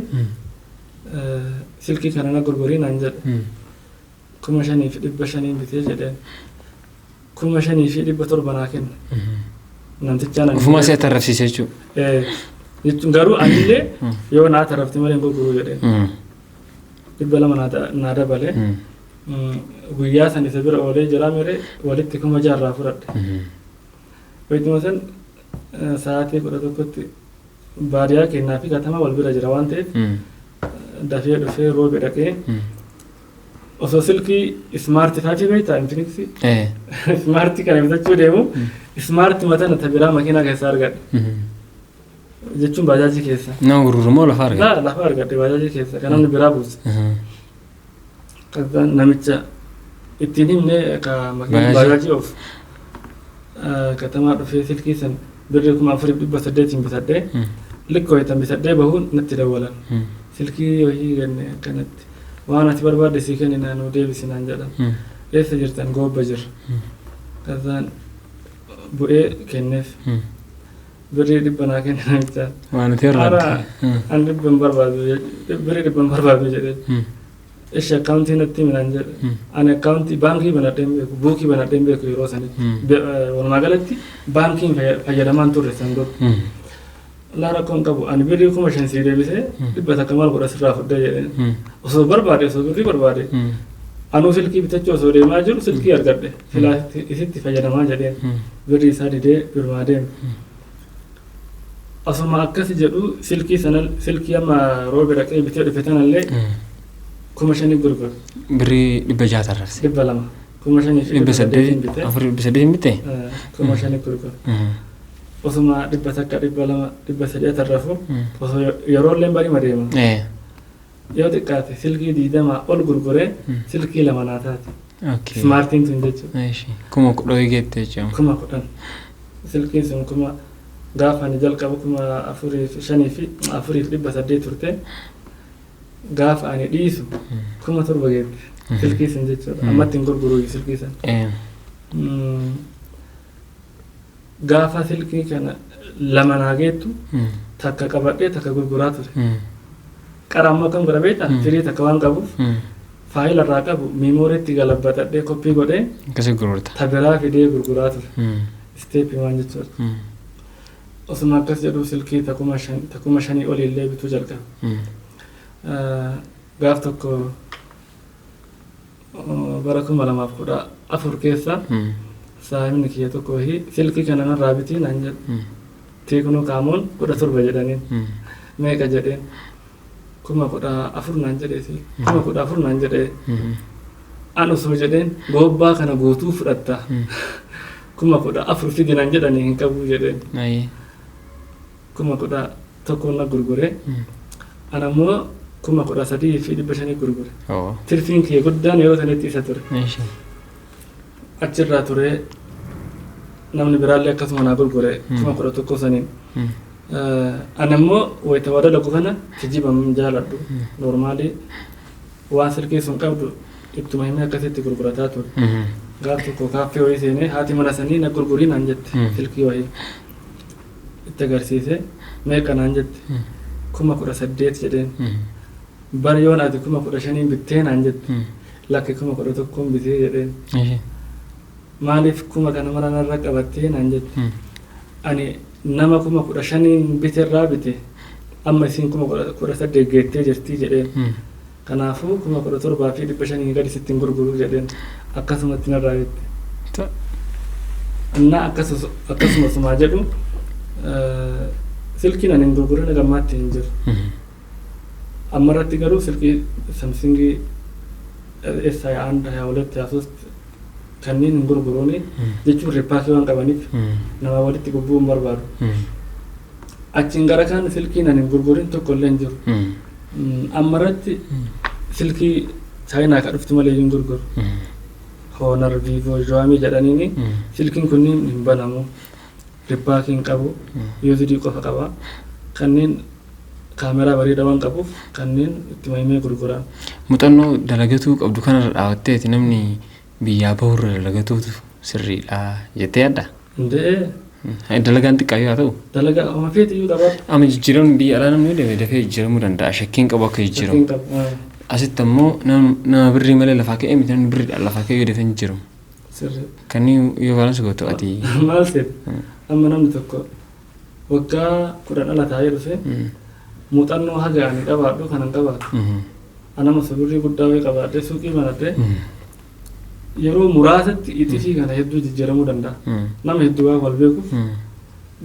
silkii kana na gurgurii naan jedhe 5,500 bitee jedheen 5,700 naa kenna. Namtichaa na ufuma si atarrafsiise jechuudha. Jechuun garuu anillee yoo naa tarafte malee hin gurguruu jedheen 200 naa dabalee guyyaa san isa bira oolee jira miree walitti 6,000 fudhadhe. Wayituma san sa'aatii 11tti baadiyyaa kennaa fi katamaa wal bira jira waan ta'eef dafee dhufee roobe dhaqee osoo silkii ismaartii fa'aa beektaa infiniksi ismaartii kana bitachuu deemu ismaartii mataan tabiraa makiinaa keessaa argadhe jechuun baajaajii keessa. Nama gurguru moo lafa argadhe? Lafa argadhe baajaajii keessa kan namni biraa buuse. Namicha ittiin himne ka makiinaa baajaajii of katamaa dhufee silkii san birrii 4,800 bitadhee likkoo itti bitadhee bahuun natti dawwalan. Silkii wayii ganne akkanatti waan ati barbaadde sii kenni naannoo deebisinaan jedhan. Eessa jirtan goobba jirra. Kazaan bu'ee kenneef birrii 100 naa kenni namichaan. Waan ati irraa an 100 barbaadu birrii 100 barbaadu jedhee. Ishi akkaawuntii natti minaan jedhe. Ani akkaawuntii baankii banadhee hin beeku buukii banadhee hin beeku yeroo sanitti. Walumaa galatti baankiin fayyadamaan turre san dura. Laa rakkoon qabu ani birrii 5,000 sii deebisee 100 maal godha sirraa fudhee jedheen. Osoo barbaade osoo birrii barbaade anuu silkii bitachuu osoo deemaa jiru silkii argadhe filaa isitti fayyadamaa jedheen birrii isaa didee birmaa deeme. Osuma akkas jedhu silkii sana silkii amma roobe dhaqee bitee dhufe tanallee 5,000 gurgura. Birrii 600 tarrafse. 200 5,800 bitee. 4,800 bitee? 5,000 gurgura. Osuma 100 200 300 tarrafu osoo yeroo illee bari madeema. Yoo xiqqaate silkii 20 ol gurguree silkii 2 naa taate. Smaartiin tun jechuudha. 10,000 geette jechuudha. 10,000 silkiin sun 1000 gaafa ani jalqabu 4,500 turte. Gaafa ani dhiisu 7,000 geette silkii sun jechuudha. Ammatti hin gurguruu silkii san. Gaafa silkii kana 2 naa geettu takka qabadhee takka gurguraa ture. Qara amma kan godha beektaa firii takka waan qabuuf faayila irraa qabu miimooriitti galabbatadhee koppii godhee akkasii gurgurta. Tabiraa fidee gurguraa ture. Isteeppii waan jechuudha. Osuma akkas jedhu silkii 5,000 olillee bituu jalqabe. Gaaf tokko bara 2014 keessa saahibni kiyya tokko silkii kana narraa bitii naan jedhu teeknoo kaamoon 17 jedhaniin meeqa jedheen 14,000 naan jedhee 14,000 naan jedhee an osoo jedheen goobbaa kana guutuu fudhatta 14,000 fidi naan jedhanii hin qabu jedheen 11,000 na gurgure an ammoo 13,500 gurgure. Tirfiin kiyya guddaan yeroo sanatti isa ture. Achirraa ture namni biraallee akkasuma naa gurgure 11,000 saniin. Ani ammoo wayita waa dalagu kana kijiban jaaladhu. Normaalii waan silkii sun qabdu ittuma himee akkasitti gurgurataa ture. Gaaf tokko kaaffee wayii seenee haati mana sanii na gurgurii naan jette silkii wayii. Itti agarsiise meeqa naan jette 18,000 jedheen. Bari yoon ati 15,000 bittee naan jette lakki kuma kudha tokkoon bitee jedheen maaliif kuma kana maranarra qabattee naan jette ani nama kuma 15 biterraa bite amma isin kuma 18 geettee jirtii jedheen kanaafuu kuma 17 fi 500 gadi sittiin gurguruu jedheen akkasumatti narraa bitte anna akkasuma sumaa jedhu silkiin ani gurgurana gammaatti hin jiru amma irratti garuu silkii samsingii S21 22 23 kanneen hin gurguruuni jechuun ripaakii waan qabaniif nama walitti gubbuun barbaadu achiin gara kaan silkiin ani hin gurgurin tokko illee hin jiru amma irratti silkii chaayinaa ka dhuftu malee hin gurguru Honor, Vivo, Xiaomi jedhaniini silkiin kunniin hin banamu ripaakii hin qabu USD qofa qaba kanneen kaameraa bareedaa waan qabuuf kanneen itti mahimee gurguran muuxannoo dalagatuu qabdu kanarra dhaawatteeti namni biyyaa bahurra dalagatuutu sirriidha jettee yaadda? Dalagaan xiqqaayyuu haa ta'u? Dalagaa oma feetiyyuu qabaatu. Amma jijjiiramuun biyya alaa namni dafee jijjiiramuu danda'a shakkiin qabu akka jijjiiramu. Asitti ammoo nama birrii malee lafaa ka'ee miti namni birriidhaan lafaa ka'ee dafee hin jijjiiramu. Kanneen yoo baalansi gootu ati. Maal seet amma namni tokko waggaa 10 ala taa'ee dhufe muuxannoo haga ani qabaadhu kanan qabaatu. Anama birrii guddaa wayii qabaadhee suuqii banadhee yeroo muraasatti itifii kana hedduu jijjiiramuu danda'a. Nama hedduu waan wal beekuuf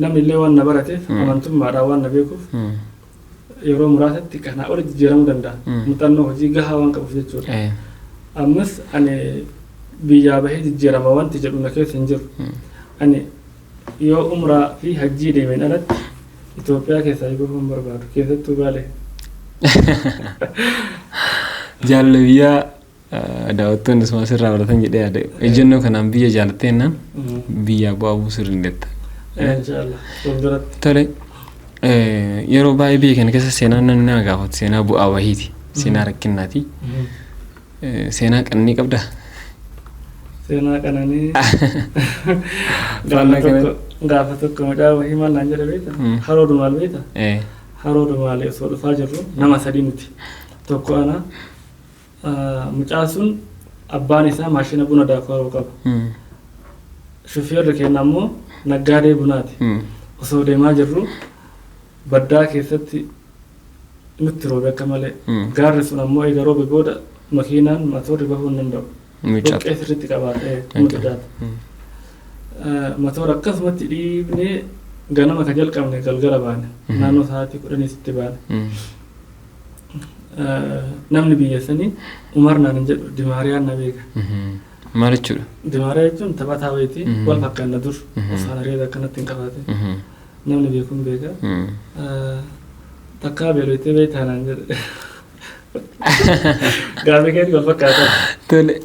namni illee waan na barateef amantummaadhaan waan na beekuuf yeroo muraasatti kanaa ol jijjiiramuu danda'a. Muuxannoo hojii gahaa waan qabuuf jechuudha. Ammas ani biyyaa bahee jijjiirama wanti jedhu na keessa hin jiru. Ani yoo umraa fi hajjii deemeen alatti Itoophiyaa keessaa eeguuf hin barbaadu keessattuu Baalee. Jaalabiyyaa daawwattoonni asuma sirraa baratan jedhee yaada ejjennoo kanaan biyya jaalatteennan biyya bu'aa buusuu dandeetta. Tole yeroo baay'ee biyya kana keessa seenaa namni nama gaafatu seenaa bu'aa wahiiti seenaa rakkinnaati. Seenaa qananii qabdaa? Seenaa qananii gaafa tokko mucaa wahii maal naan jedhe beekta? Haroo Dumaal beekta? Haroo Dumaalee osoo dhufaa jirru nama sadii nuti tokko ana mucaa sun abbaan isaa maashina buna daakuu qaba. Shufeerri keenya ammoo naggaadee bunaati. Osoo deemaa jirru baddaa keessatti nutti roobe akka malee. Gaarri sun ammoo egaa roobe booda makiinaan motorri bahuu hin danda'u. Dhoqqee sirriitti qabaatee muddaata. Motora akkasumatti dhiibnee ganama ka jalqabne galgala baane. Naannoo sa'aatii 10 baane. Namni biyya sanii Umar naan jedhu Dimaariyaan na beeka. Maal jechuudha? Dimaariyaa jechuun taphataa wayitii wal fakkaanna dur osoo reeda akkanatti hin qabaate. Namni beekuun beeka. Takkaa beelotee beektaa naan jedhe. Gaafa keetti wal fakkaata. Tole.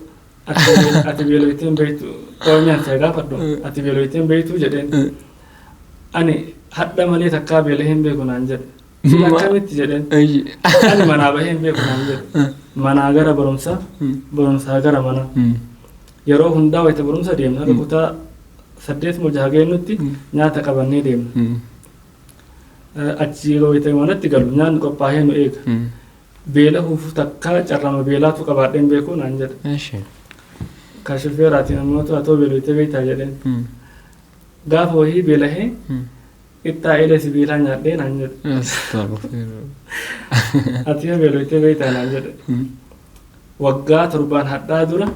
Ati beeloteen beektu Oromiyaan isaa gaafadhu ati beeloteen beektu jedheen. Ani hadha malee takkaa beela hin beeku naan jedhe. Akkamitti jedheen ani manaa bahee hin beeku naan jedhe manaa gara barumsaa barumsaa gara manaa yeroo hundaa wayita barumsa deemna kutaa 8 moo 6 geennutti nyaata qabannee deemna achi wayita manatti galu nyaanni qophaa'ee nu eega beela huufu takkaa carrama beelaatu qabaadheen beeku naan jedhe ka shufeeraatiin ammoo atoo beelotee beektaa jedheen gaafa wahii beelahee itta ele sibiila nyaadhee naan jedhe. Ati yoo beelotee beektaa naan jedhe. Waggaa 7 hadhaa dura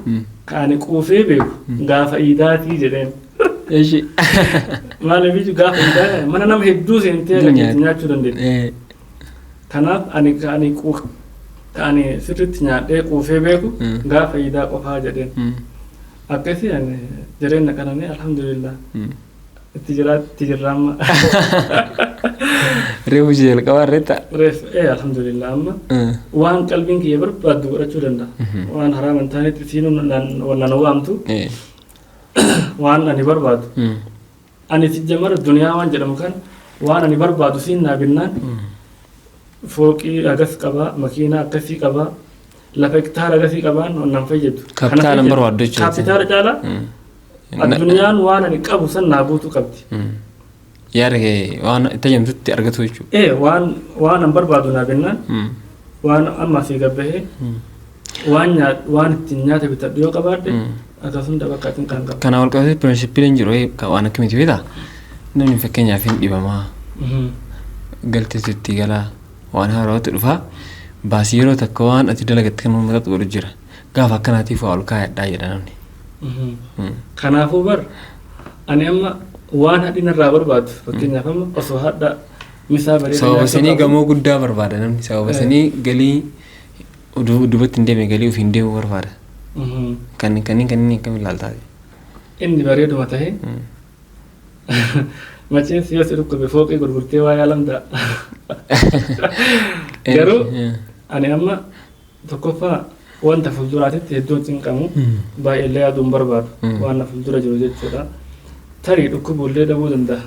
kaani quufee beeku gaafa iidaatii jedheen. Maaliif gaafa iidaa mana nama hedduu seentee nyaachuu dandeenya. Kanaaf ani sirriitti nyaadhee quufee beeku gaafa iidaa qofaa jedheen. Akkasii ani jireenya kananii alhamdulillah. Itti jirraamma. Reefu jalqabaa reetta? Alhamdulillah amma waan qalbiin kiyya barbaaddu godhachuu danda'a. Waan haraam hin taanetti siinuun nan waamtu waan ani barbaadu. Ani sijjamara duniyaa waan jedhamu kan waan ani barbaadu siin naa binnaan fooqii agas qabaa makiinaa akkasii qabaa lafa hektaara agasii qabaan nan fayyadu. Kapitaala barbaaddu jechuudha. Kapitaala caalaa. Addunyaan waan ani qabu san naa guutuu qabdi. Yaada kee waan itti ajajamtutti argatu jechuudha. Waan an barbaadu naa binnaan waan amma asii gabbahee waan ittiin nyaata bitadhu yoo qabaadhe akkasuma bakkaatiin kan qabu. Kana wal qabatee pirinsippiin jiru waan akkamitti beektaa? Namni fakkeenyaaf hin dhibamaa galteetu itti galaa waan haaraatu dhufaa baasii yeroo takka waan ati dalagatte kan uummata godhu jira gaafa akkanaatiif waa ol kaayadhaa jedha namni. Kanaafuu bar ani amma waan hadhina irraa barbaadu fakkeenyaaf amma osoo hadha misaa bareedaa sababa sanii gamoo guddaa barbaada namni sababa sanii galii dubatti hin deeme galii ofiin deemu barbaada. Kanneen akkam ilaaltaa? Inni bareeduma ta'e machees yoo si dhukkube fooqii gurgurtee waa yaalamta. Garuu ani amma tokkoffaa wanta fuulduraatitti hedduun cinqamu baay'ee yaaduun barbaadu waan fuuldura jiru jechuudha. Tarii dhukkubuullee dhabuu danda'a.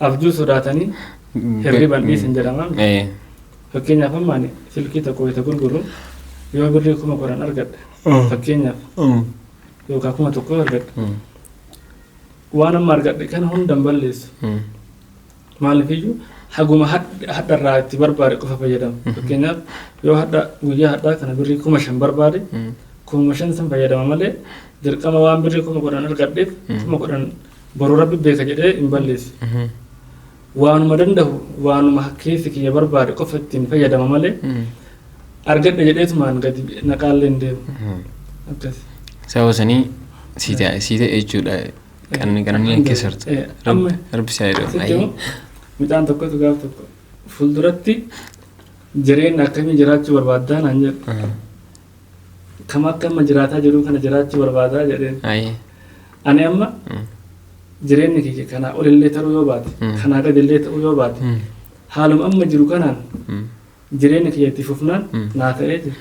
Abjuu sodaatanii hirriban dhiisan jedhama. Fakkeenyaaf amma ani silkii tokko wayita gurguru yoo birrii 10,000 argadhe fakkeenyaaf yookaan 1,000 argadhe waan amma argadhe kana hundaan balleessu. Maaliifiyyuu haguma hadharraa itti barbaade qofa fayyadamu. Fakkeenyaaf yoo guyyaa hadhaa kana birrii 5,000 barbaade 5,000 san fayyadama malee dirqama waan birrii 10,000 argadheef 10,000 boruu rabbi beeka jedhee hin balleessu. Waanuma danda'u waanuma keessi kiyya barbaade qofa ittiin fayyadama malee argadhe jedheetumaan gadi naqaallee hin deemu. Sababa sanii siite jechuudha qananii keessartu rabbisaa jedhamu. Midhaan tokkotu gaaf tokko fuulduratti jireenya akkamii jiraachuu barbaadaa naan jedhu. Kama akka amma jiraataa jiru kana jiraachuu barbaadaa jedheen. Ani amma jireenyi kiyya kanaa olillee ta'uu yoo baate kanaa gadillee ta'uu yoo baate haaluma amma jiru kanaan jireenya kiyya itti fufnaan naa ta'ee jira.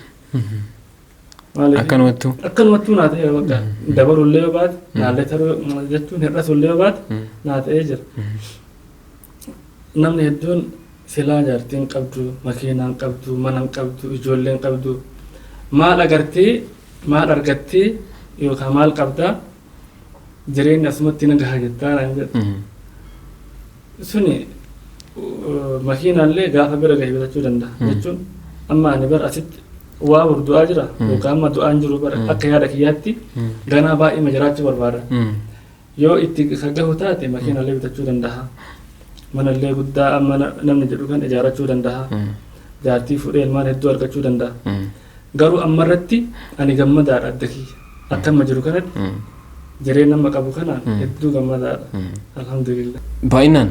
Akkanumattuu naa ta'ee bakka dabalullee yoo baate naallee ta'uu jechuun hir'asullee yoo baate naa ta'ee jira. Namni hedduun silaa jaartiin qabdu, makiinaan qabdu, manaan qabdu, ijoolleen qabdu maal agartee maal argattee yookaan maal qabdaa jireenya asumatti nagahaa jettaa naan jedhu. Suni makiinaallee gaafa bira gahee bitachuu danda'a jechuun amma ani bara asitti waa du'aa jira yookaan amma du'aan jiru bara akka yaada kiyyaatti ganaa baay'ee jiraachuu barbaada. Yoo itti gahu taate makiinaallee bitachuu danda'a. Manallee guddaa amma namni jedhu kan ijaarachuu danda'a. Jaartii fuudhee ilmaan hedduu argachuu danda'a. Garuu ammarratti ani gammadaadha adda kiyya. Akka amma jiru kanatti jireenya amma qabu kanaan hedduu gammadaadha. Alhamdulillah. Baay'inaan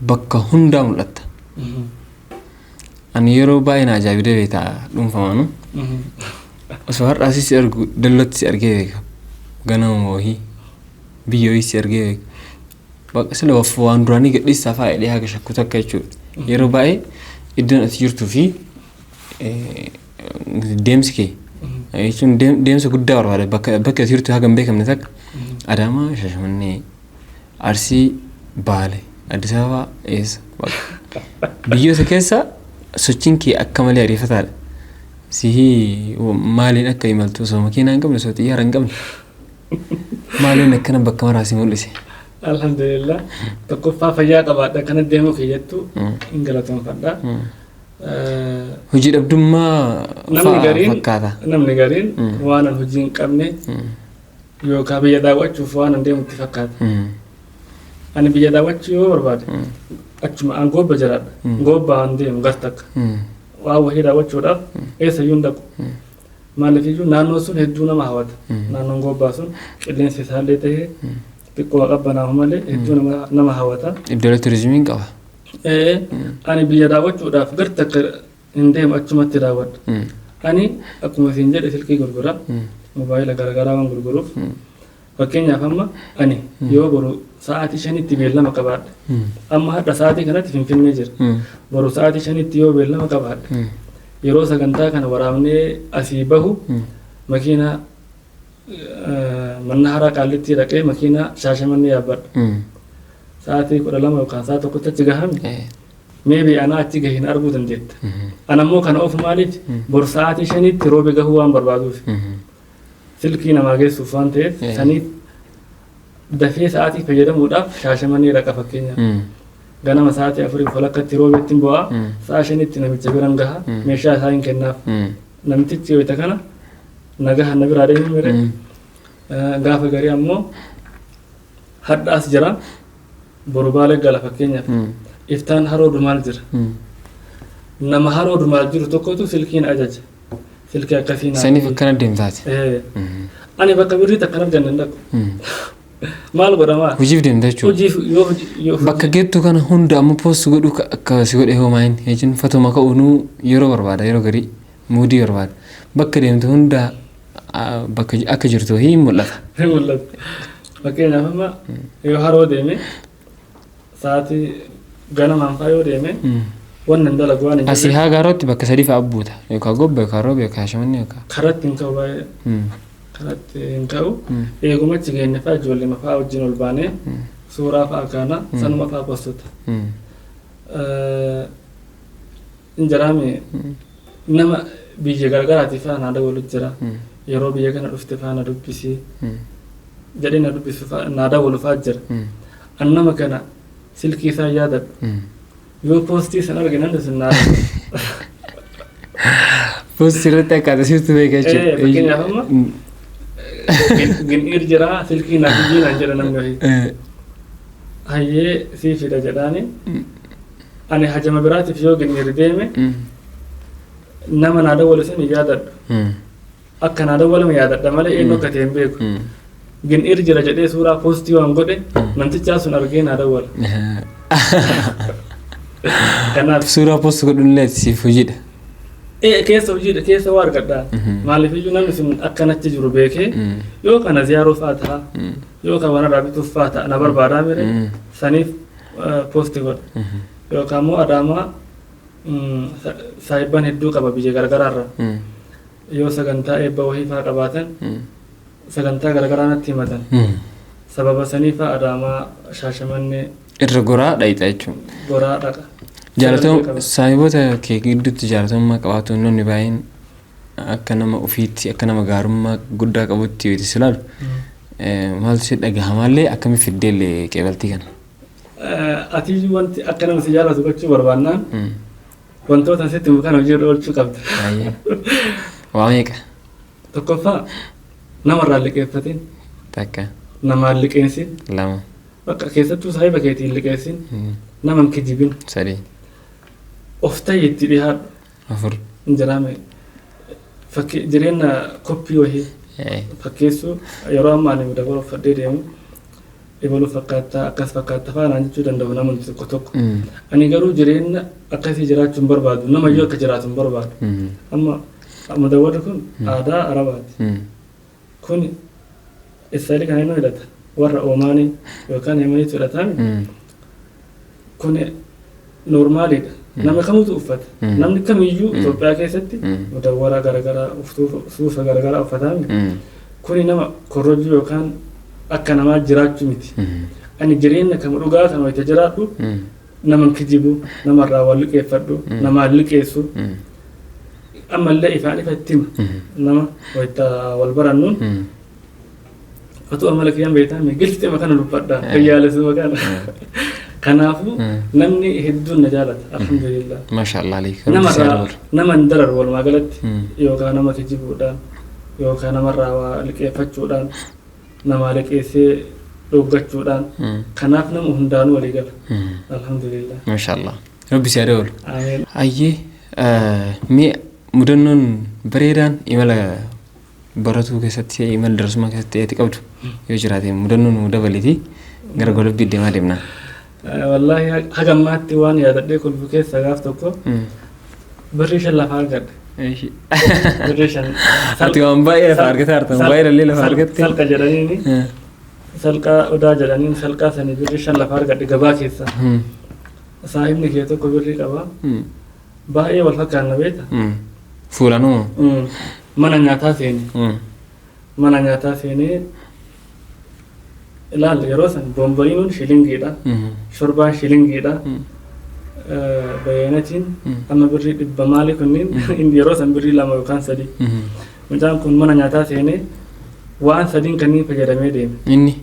bakka hundaa mul'atta. Ani yeroo baay'inaa ajaa'ibdee beektaa dhuunfamaanu. Osoo har'aasis argu dallootti si argee beeka. Ganama wayii biyyoo si argee beeka. Bakka sila waan duraanii gadhiisaa faayidee haga shakku takka jechuudha. Yeroo baay'ee iddoon ati jirtuu fi deemsi kee jechuun deemsa guddaa barbaada. Bakka ati jirtu haga hin beekamne takka Adaamaa, Shaashamannee, Arsii, Baalee, Addis Ababaa eessa biyyoota keessa sochiin kee akka malee ariifataadha. Sihii maaliin akka imaltu osoo makiinaa hin qabne osoo xiyyaara hin qabne maaliin akkana bakka maraasii mul'ise. Alhamdulillah. Tokkoffaa fayyaa qabaadha kana deemuu kiyyattu hin galatoomfadha. Hojii dhabdummaa fakkaata. Namni gariin waan an hojii hin qabne yookaan biyya daawwachuuf waan an deemutti fakkaata. Ani biyya daawwachuu yoo barbaade achuma an goobba jiraadha. Goobbaa an deemu gar takka. Waan wahii daawwachuudhaaf eessayyuu hin dhaqu. Maaliifiyyuu naannoo sun hedduu nama hawwata. Naannoon goobbaa sun qilleensi isaallee ta'ee xiqqoo qabbanaafu malee hedduu nama hawwata. Iddoo turizimii qaba. Ani biyya daawwachuudhaaf gar takka hin deemu achumatti daawwadha. Ani akkuma isin jedhe silkii gurgura. Mobaayila garaagaraa waan gurguruuf. Fakkeenyaaf amma ani yoo boru sa'aatii 5tti beellama qabaadhe. Amma hadha sa'aatii kanatti Finfinnee jira. Boru sa'aatii 5tti yoo beellama qabaadhe. Yeroo sagantaa kana waraabnee asii bahu makiinaa manna haraa qaallitti dhaqee makiinaa Shaashamannee yaabbadha. Sa'aatii 12 yookaan sa'a tokkotti achi gahame. Meebii anaa achi gahin arguu dandeetta. Anammoo kana of maaliif boru sa'aatii 5tti roobe gahuu waan barbaaduuf. Silkii namaa geessuuf waan ta'eef saniif dafee sa'aatii fayyadamuudhaaf Shaashamannee dhaqa fakkeenyaaf. Ganama sa'aatii 4 folakkatti roobeetti bu'aa sa'a 5tti namicha biran gaha meeshaa isaa hin kennaaf. namtichi yoo ta'e kana nagaa na biraa deemu mere gaafa garii ammoo hadhaas jira boru baalee gala fakkeenyaaf iftaan haroo dhumaal jira nama haroo dhumaal jiru tokkotu silkiin ajaja silkii akkasiin saniif akkana deemtaati ani bakka birrii takkan arganne hin dhaqu maal godhamaa hojiif deemta jechuudha yoo bakka geettu kana hunda amma poost godhu akka si godhe hoomaa'in jechuun fatuma ka'uunuu yeroo barbaada yeroo garii muudii barbaada bakka deemtu hunda bakka akka jirtu hin mul'ata. Hin mul'atu. Fakkeenyaaf amma yoo haroo deeme sa'aatii ganamaan fa'aa yoo deeme wannan dalagu waan hin asii haa gaarootti bakka sadii fa'aa abbuuta yookaan gobba yookaan rooba yookaan shamanni yookaan karatti hin ka'u baay'ee karatti hin ka'u eegumachi keenya fa'aa ijoollee fa'aa wajjin ol baanee suuraa fa'aa kaana sanuma fa'aa postota injiraame nama biyya gargaraatiif fa'aa naada walutti jira yeroo biyya kana dhufte fa'aa na dubbisii jedhee na dubbisu fa'aa naada walu fa'aa jira an nama kana silkii isaa yaadadhu yoo poostii san arginan sun naada poostii irratti akkaataa sirtu beekaa jechuudha. Fakkeenyaaf amma gin'ir jira silkii naaf ijiinaan jedha namni wayii hayyee sii fida jedhaani ani hajama biraatiif yoo gin'ir deeme nama naa dawwalu sun yaadadhu akka naa dawwalame yaadadha malee eenyu akka ta'e hin beeku gin'ir jira jedhee suuraa poostii waan godhe namtichaa sun argee naa dawwala. Kanaaf suuraa poostii godhullee siif hojiidha. Keessa hojiidha keessa waa argadhaa maaliif iyyuu namni sun akkanatti jiru beekee yoo kana ziyaaruuf haa ta'a yoo kan waan irraa bituuf haa ta'a na barbaadaa mire saniif poostii godha yookaan immoo adaamaa saayibban hedduu qaba biyya gargaraarra yoo sagantaa eebba wahii fa'aa qabaatan sagantaa garagaraa natti himatan sababa saniifaa adaamaa shaashamannee irra goraa dhayita jechuun goraa dhaqa. Jaalatama saayiboota kee gidduutti jaalatamummaa qabaatu namni baay'een akka nama ofiitti akka nama gaarummaa guddaa qabutti yoo itti ilaalu maaltu si dhagahamaallee akkami fiddeellee qeebaltii kana. Ati wanti akka nama si jaalatu gochuu barbaannaan wantoota sitti mukaan hojii irra oolchuu qabda. Waa meeqa? Tokkoffaa namarraa liqeeffatiin. Takka. Namaan liqeensin. Lama. Bakka keessattuu saayiba keetiin liqeessin. Naman kijibin. Sadii. Of ta'e itti dhiyaadhu. Afur. Injiraame jireenya koppii wahii fakkeessuu yeroo ammaa ani dabaluu fadhee deemu ibaluu fakkaattaa akkas fakkaattaa faanaan jechuu danda'u namoonni tokko tokko. Ani garuu jireenya akkasii jiraachuu hin barbaadu nama iyyuu akka jiraatu hin barbaadu. Amma mudawwadhi kun aadaa Arabaati. Kun Israa'eel kan inni hidhata warra Oomaanii yookaan Yemeniitu hidhataami. Kun normaalidha. Nama kamutu uffata. Namni kamiyyuu Itoophiyaa keessatti mudawwara garagaraa suufa garagaraa uffataami. Kuni nama korrojuu yookaan akka namaa jiraachuu miti. Ani jireenya kama dhugaa kan wayita jiraadhu naman kijibu namarraa wal liqeeffadhu namaan liqeessu ammallee ifaan ifatti hima nama wayita wal barannuun fatu amala kiyyaan beektaami gilxima kana dubbadhaa fayyaalesuma kana. Kanaafu namni hedduun na jaalata alhamdulillah. Maashaallah alaykum. Nama hin dararu walumaa galatti yookaan nama kijibuudhaan yookaan namarraa waa liqeeffachuudhaan nama liqeessee dhoggachuudhaan kanaaf nama hundaanuu walii gala alhamdulillah. Maashaallah. Rabbi si haa oolu. Amiin. Hayyee mee mudannoon bareedaan imala baratuu keessatti imala darsummaa keessatti ati qabdu yoo jiraate mudannoon dabaleeti gara golobbii deemaa deemnaa. Wallahi hagammaatti waan yaadadhee kolfu keessa gaaf tokko birrii 5 lafa argadhe. Birrii 5. Ati waan baay'ee lafa argatte harta baay'ee illee lafa argatte. Salqa jedhaniini salqa odaa jedhaniin salqaa sanii birrii 5 lafa argadhe gabaa keessa. Saahibni kee tokko birrii qaba. Baay'ee wal fakkaanna beekta. Fuulanuu. Mana nyaataa seeni. Mana nyaataa seenee ilaal yeroo san bomboriinuun shilingiidha. Shorbaan shilingiidha. Bayyanatiin amma birrii 100 maali kunniin yeroo san birrii 2 yookaan 3. Mucaan kun mana nyaataa seenee waan 3 kanneen fayyadamee deeme. Inni.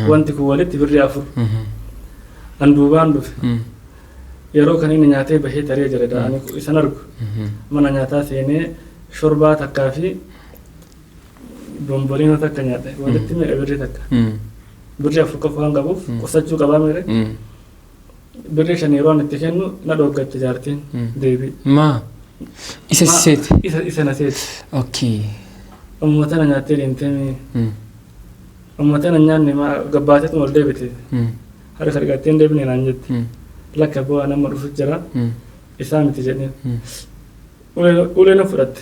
Wanti kun walitti birrii 4. Anduubaan dhufe. Yeroo kan inni nyaatee bahee taree jira da'anii isan argu. Mana nyaataa seenee shorbaa takkaa fi bomboliinoo takka nyaate walitti mi'a birrii takka birrii 4 qofa waan qabuuf qusachuu qabaa mire birrii 5 yeroo itti kennu na dhoggatte jaartiin deebii maa isa seeti isa na seeti okay ummata na nyaattee deemtee ummata na nyaanne maa gabbaateetu wal deebite harka argatteen deebine naan jetti lakka bu'aa nama dhufu jira isaa miti jedheen ulee na fudhatte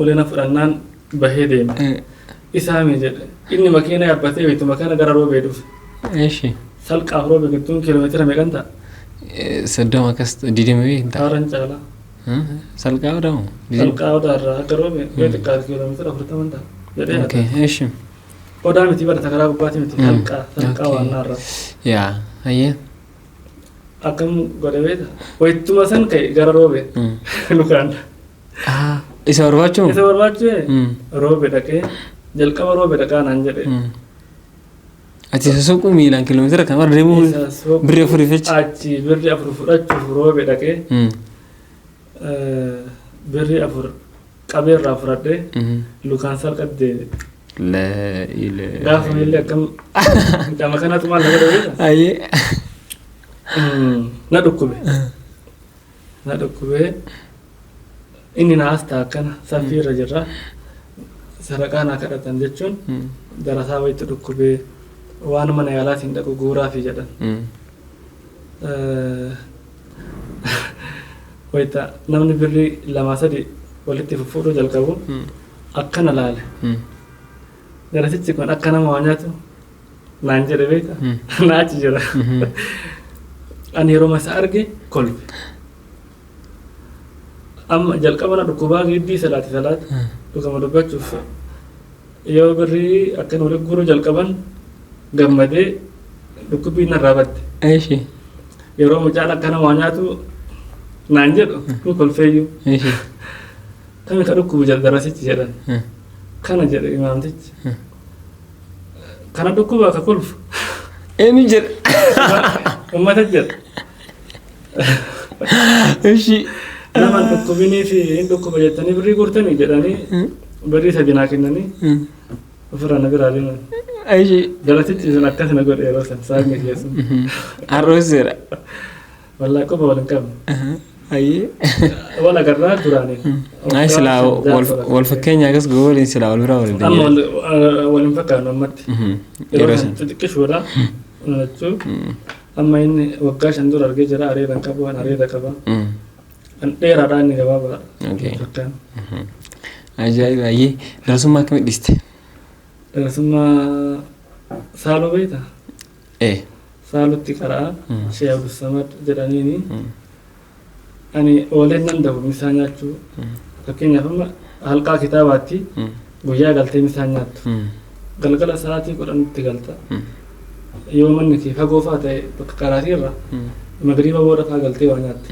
ulee na fudhannaan bahee deeme isaa mi jedhe inni makiina yaabbatee bitu makana gara roobee dhufe eeshi salqaaf roobee gidduun kiiloomeetira meeqan ta'a soddoma akkas didimee hin ta'a haaran caalaa salqaa odamu salqaa odaarraa akka roobee yoo xiqqaate kiiloomeetira 40 ta'a jedhee okay eeshi odaa miti barata karaa gubbaati miti salqaa waannaarraa yaa hayyee akkam godhe beeta wayittuma san ka'e gara roobee lukaan isa barbaachuu roobe dhaqee jalqaba roobe dhaqaa naan jedhe ati isa soquu miilaan kiiloomeetira kan bara deemuu birrii 4 fecha achi birrii 4 fudhachuuf roobe dhaqee birrii 4 qabeerraa fudhadhee lukaan salqadde gaafa miilli akkam midhama kanatu maal naga dhabeeta ayyee na dhukkubee inni na astaa akkana saffii irra jirra sadaqaa naa kadhatan jechuun darasaa wayitti dhukkubee waan mana yaalaatiin dhaqu guuraafi jedhan wayita namni birrii 2-3 walitti fuudhuu jalqabu akkana laale darasichi kun akka nama waa nyaatu naan jedhe beeka na achi jira ani yeroo masa arge kolfe amma jalqaba na dhukkubaa giddii salaati dhugama dubbachuuf yoo birrii akkan walitti guuruu jalqaban gammadee dhukkubbii narraa badde eeshi yeroo mucaan akkana waa nyaatu naan jedhu ni kolfeeyyuu eeshi kami ka dhukkubu darasichi jedhan kana jedhe imaamtichi kana dhukkubaa ka kolfu eenyu jedhe ummata jedhe eeshi nama dhukkubinii fi hin dhukkuba jettanii birrii guurtanii jedhanii birrii 3 naa kennanii ofirraa na biraa deeman eeshi darasichi sun akkas na godhe yeroo san saaqni keessum arrooseera wallaahi qofa wal hin qabne ayyee wal agarraa duraanii ay silaa wal fakkeenya akkas gooliin silaa wal biraa wal amma wal hin fakkaannu ammatti yeroo san xixiqqishuudha jechuu amma inni waggaa 5 dura argee jira areedan qabu waan areeda qaba an dheeraadhaa inni gabaabaa fakkaan ajaa'iba ayyee darasummaa akkamit dhiste darasummaa saaloo beektaa saalutti qaraa Sheekh Abdussamad jedhaniini ani ooleen nan dabu misaa nyaachuu fakkeenyaaf amma halqaa kitaabaatti guyyaa galtee misaa nyaattu galgala sa'aatii 10tti galta yoo manni kee fagoo fa'aa ta'e bakka qaraatii irra magriiba booda fa'aa galtee waa nyaattu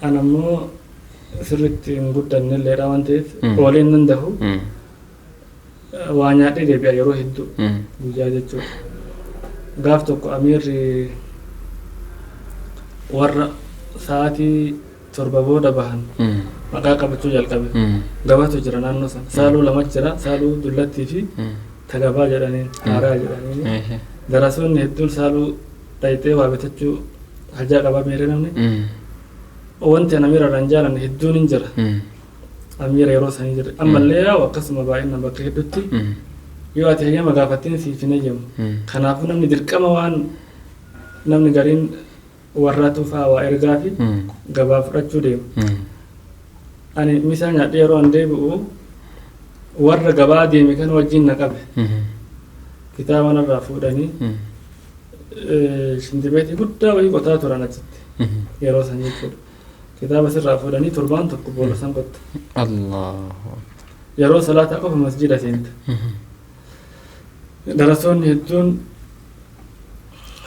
an ammoo sirriitti hin guddanne illeedha waan ta'eef ooleen nan dahu waa nyaadhee deebi'a yeroo hedduu guyyaa jechuudha gaaf tokko amiirri warra sa'aatii 7 booda bahan maqaa qabachuu jalqabe gabatu jira naannoo sana saaluu 2 jira saaluu dullattii fi tagabaa jedhaniin haaraa jedhaniin darasoonni hedduun saaluu dhayxee waa bitachuu hajaa qabaa meere namni wanti an amiirarraan jaalanne hedduun hin jira amiira yeroo sanii jira ammallee yaa'u akkasuma baay'inaan bakka hedduutti yoo ati hayyama gaafattiin siif hin eeyyamu kanaafuu namni dirqama waan namni gariin warraatu fa'aa waa ergaa fi gabaa fudhachuu deemu ani misaa nyaadhee yeroo an deebi'u warra gabaa deeme kan wajjin na qabe kitaaba narraa fuudhanii shintibeetii guddaa wayii qotaa turan achitti yeroo san jechuudha kitaaba sirraa fuudhanii torbaan tokko boolla san qotta yeroo salaataa qofa masjida seenta darasoonni hedduun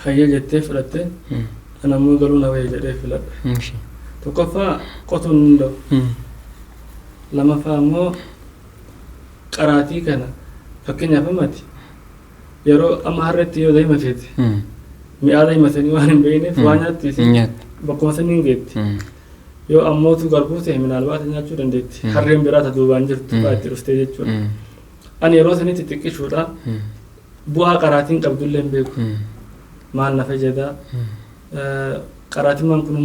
hayya jettee fudhatte an ammoo galuu na wayya jedhee filadhe tokkoffaa qotuun hin danda'u lamaffaa ammoo qaraatii kana fakkeenyaaf ammati yeroo amma harreetti yoo daa'ima feete mi'aa daa'ima sanii waan hin beekneef waa nyaatti bakkuma sanii hin geetti yoo ammootu garbuu ta'e minaalbaata nyaachuu dandeetti harreen biraa ta duubaan jirtu baatti dhuftee jechuudha ani yeroo sanitti xiqqishuudha bu'aa qaraatiin qabdullee hin beeku maal na fayyada qaraatiin kun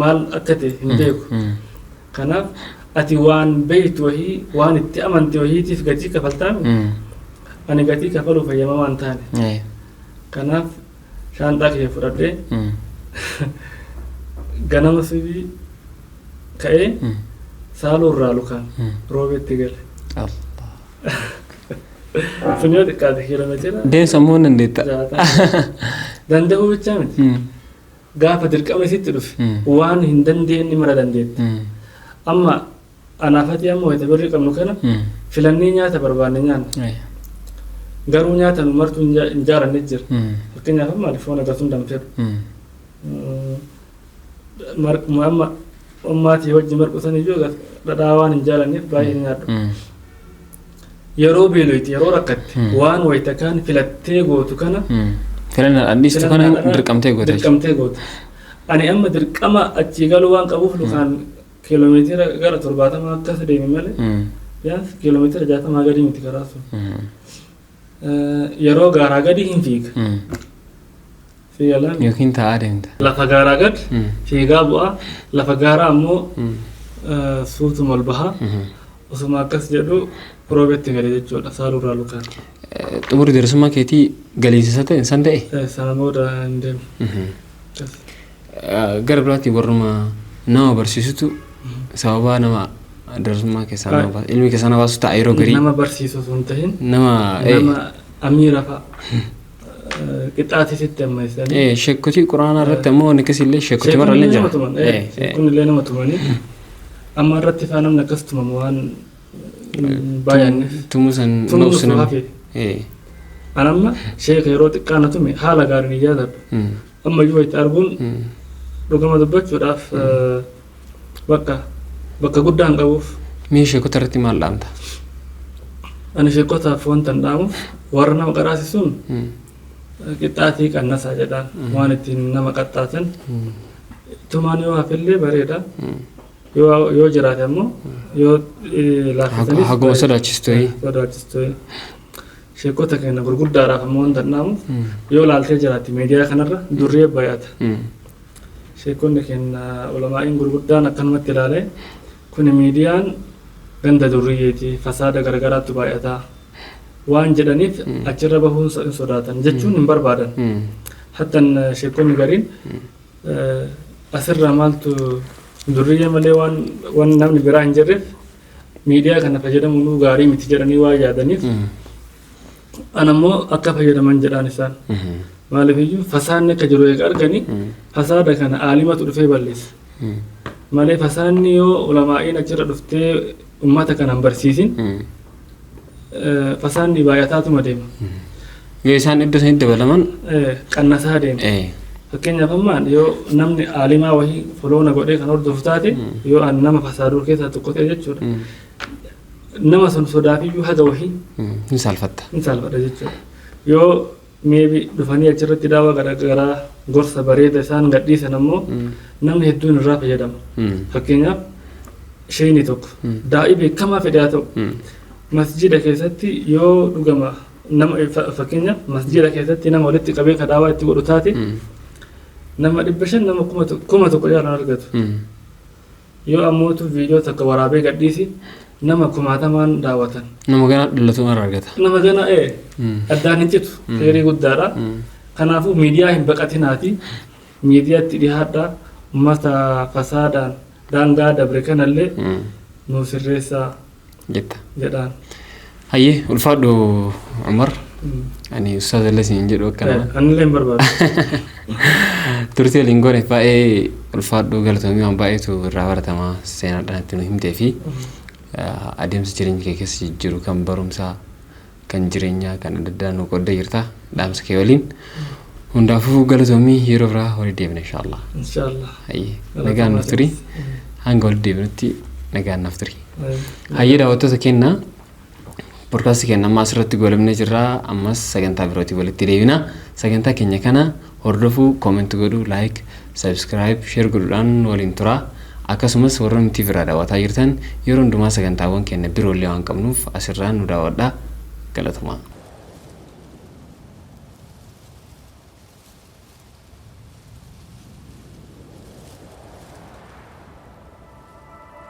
maal akka ta'e hin beeku kanaaf ati waan beeytu wahii waan itti amante wahiitiif gatii kafaltaan ani gatii kafaluuf fayyama waan taane kanaaf shaanxaa kee fudhadhee ganama subii ka'ee saaluu irraa lukaan roobeetti gale. Sun yoo xiqqaate kiiloomeetira. Deemsa immoo dandeetta. Danda'uu bichaa miti. Gaafa dirqama isitti dhufe waan hin dandeenye mara dandeetta. Amma anaafati amma wayita birrii qabnu kana filannee nyaata barbaanne nyaanna. Garuu nyaata nu martuu hin jaalanne jira. Fakkeenyaaf amma foon agartuun danfeedha. Amma ummaatii wajji marqusan iyyuu dhadhaa waan hin jaalanneef baay'ee nyaadhu. Yeroo beeloyti yeroo rakkatte waan wayita kaan filattee gootu kana filannaan dhiistu kana dirqamtee goote. Ani amma dirqama achii galuu waan qabuuf lukaan kiiloomeetira gara 70 akkas deeme malee yaas kiiloomeetira 60 gadi miti karaa sun. Yeroo gaaraa gadi hin fiiga. Yookiin taa'aa deemta. Lafa gaaraa gad fiigaa bu'aa lafa gaaraa ammoo suutuma ol bahaa osuma akkas jedhu roobeetti gale jechuudha saaluu irraa lukaan. Xumurri deersummaa keetii galiisisa ta'e san ta'e? Sana booda hin deemu. Gara biraatti warruma nama barsiisutu sababa nama deersummaa keessaa nama baasu ilmi keessaa nama baasu ta'a yeroo garii. Nama barsiisu sun ta'in nama amiira fa'a. Qixxaatisitti amma isanii. Shekkotii quraanaa irratti ammoo wanni akkasiillee shekkotii marra illee jira. Kun illee nama tumanii amma irratti faa namni akkas tumamu waan baay'anneef. Tumusan noobsu namni. An amma sheeka yeroo xiqqaa na tume haala gaariin ijaadadha. Amma iyyuu itti arguun dhugama dubbachuudhaaf bakka guddaa hin qabuuf. Mee sheekota irratti maal dhaamta? Ani sheekotaaf wanta hin dhaamuuf warra nama qaraasisuun qixxaatii qannasaa jedhaan waan ittiin nama qaxxaatan tumaan yoo hafillee bareeda yoo jiraate ammoo yoo laaffisaniif haguma sodaachistu sheekota keenya gurguddaadhaaf ammoo wanta hin dhaamuuf yoo laaltee jiraatti miidiyaa kanarra durree baay'ata sheekonni keenya ulamaa'iin gurguddaan akkanumatti ilaalee kun miidiyaan ganda durriyyeeti fasaada garagaraatti baay'ataa waan jedhaniif achirra bahuun hin sodaatan jechuun hin barbaadan hattan sheekonni gariin asirra maaltu durriyyee malee waan namni biraa hin jirreef miidiyaa kana fayyadamuun gaarii miti jedhanii waan yaadaniif an ammoo akka fayyadaman jedhaan isaan maaliif iyyuu fasaadni akka jiru eega arganii fasaada kana aalimatu dhufee balleessa malee fasaadni yoo ulamaa'iin achirra dhuftee ummata kanaan barsiisin fasaadni baay'ataatuma deema. Yoo isaan iddoo isaanii dabalaman qannasaa deema. Fakkeenyaaf ammaan yoo namni aalimaa wahii foloona godhee kan hordofu taate yoo an nama fasaaduu keessaa tokko ta'e jechuudha. Nama sun sodaafiyyuu haga wahii hin saalfatta jechuudha. Yoo meebi dhufanii achirratti daawaa garaagaraa gorsa bareeda isaan gadhiisan ammoo namni hedduun irraa fayyadama. Fakkeenyaaf sheeyni tokko daa'ii beekamaa fedhe haa ta'u masjida keessatti yoo dhugama nama fakkeenyaaf masjida keessatti nama walitti qabee kadaawaa itti godhu taate nama 500 nama 1,000 jaalan argatu. Yoo ammootu viidiyoo takka waraabee gadhiisi nama 1,000 daawwatan. Nama gana dhalatu irraa argata. Nama gana addaan hin citu seerii guddaadha. Kanaafuu miidiyaa hin baqatinaati miidiyaatti dhihaadhaa ummata fasaadaan daangaa dabre kanallee nu sirreessaa jedhaan. Hayyee ulfaadhu Umar ani ustaaza lasiin jedhu akkana. Anillee hin barbaadu. Turtii waliin goone baay'ee ulfaadhu galatoomii waan baay'eetu irraa baratamaa seenaadhaan itti nu himtee fi adeemsa jireenya kee keessa jiru kan barumsaa kan jireenyaa kan adda addaa nu qoodee jirta dhaamsa kee waliin. Hundaafuu galatoomii yeroo biraa walii deebina inshaallah. Hayyee nagaan nuuf turi hanga walii deebinutti nagaan nuuf turi. Hayyee daawwattoota keenya podcast keenya amma asirratti goolabnee jirra ammas sagantaa birootii walitti deebina sagantaa keenya kana hordofuu comment godhuu like subscribe share godhuudhaan waliin tura akkasumas warra nuti bira daawwataa jirtan yeroo hundumaa sagantaawwan keenya biroollee waan qabnuuf asirraan nu daawwadhaa. Galatoomaa.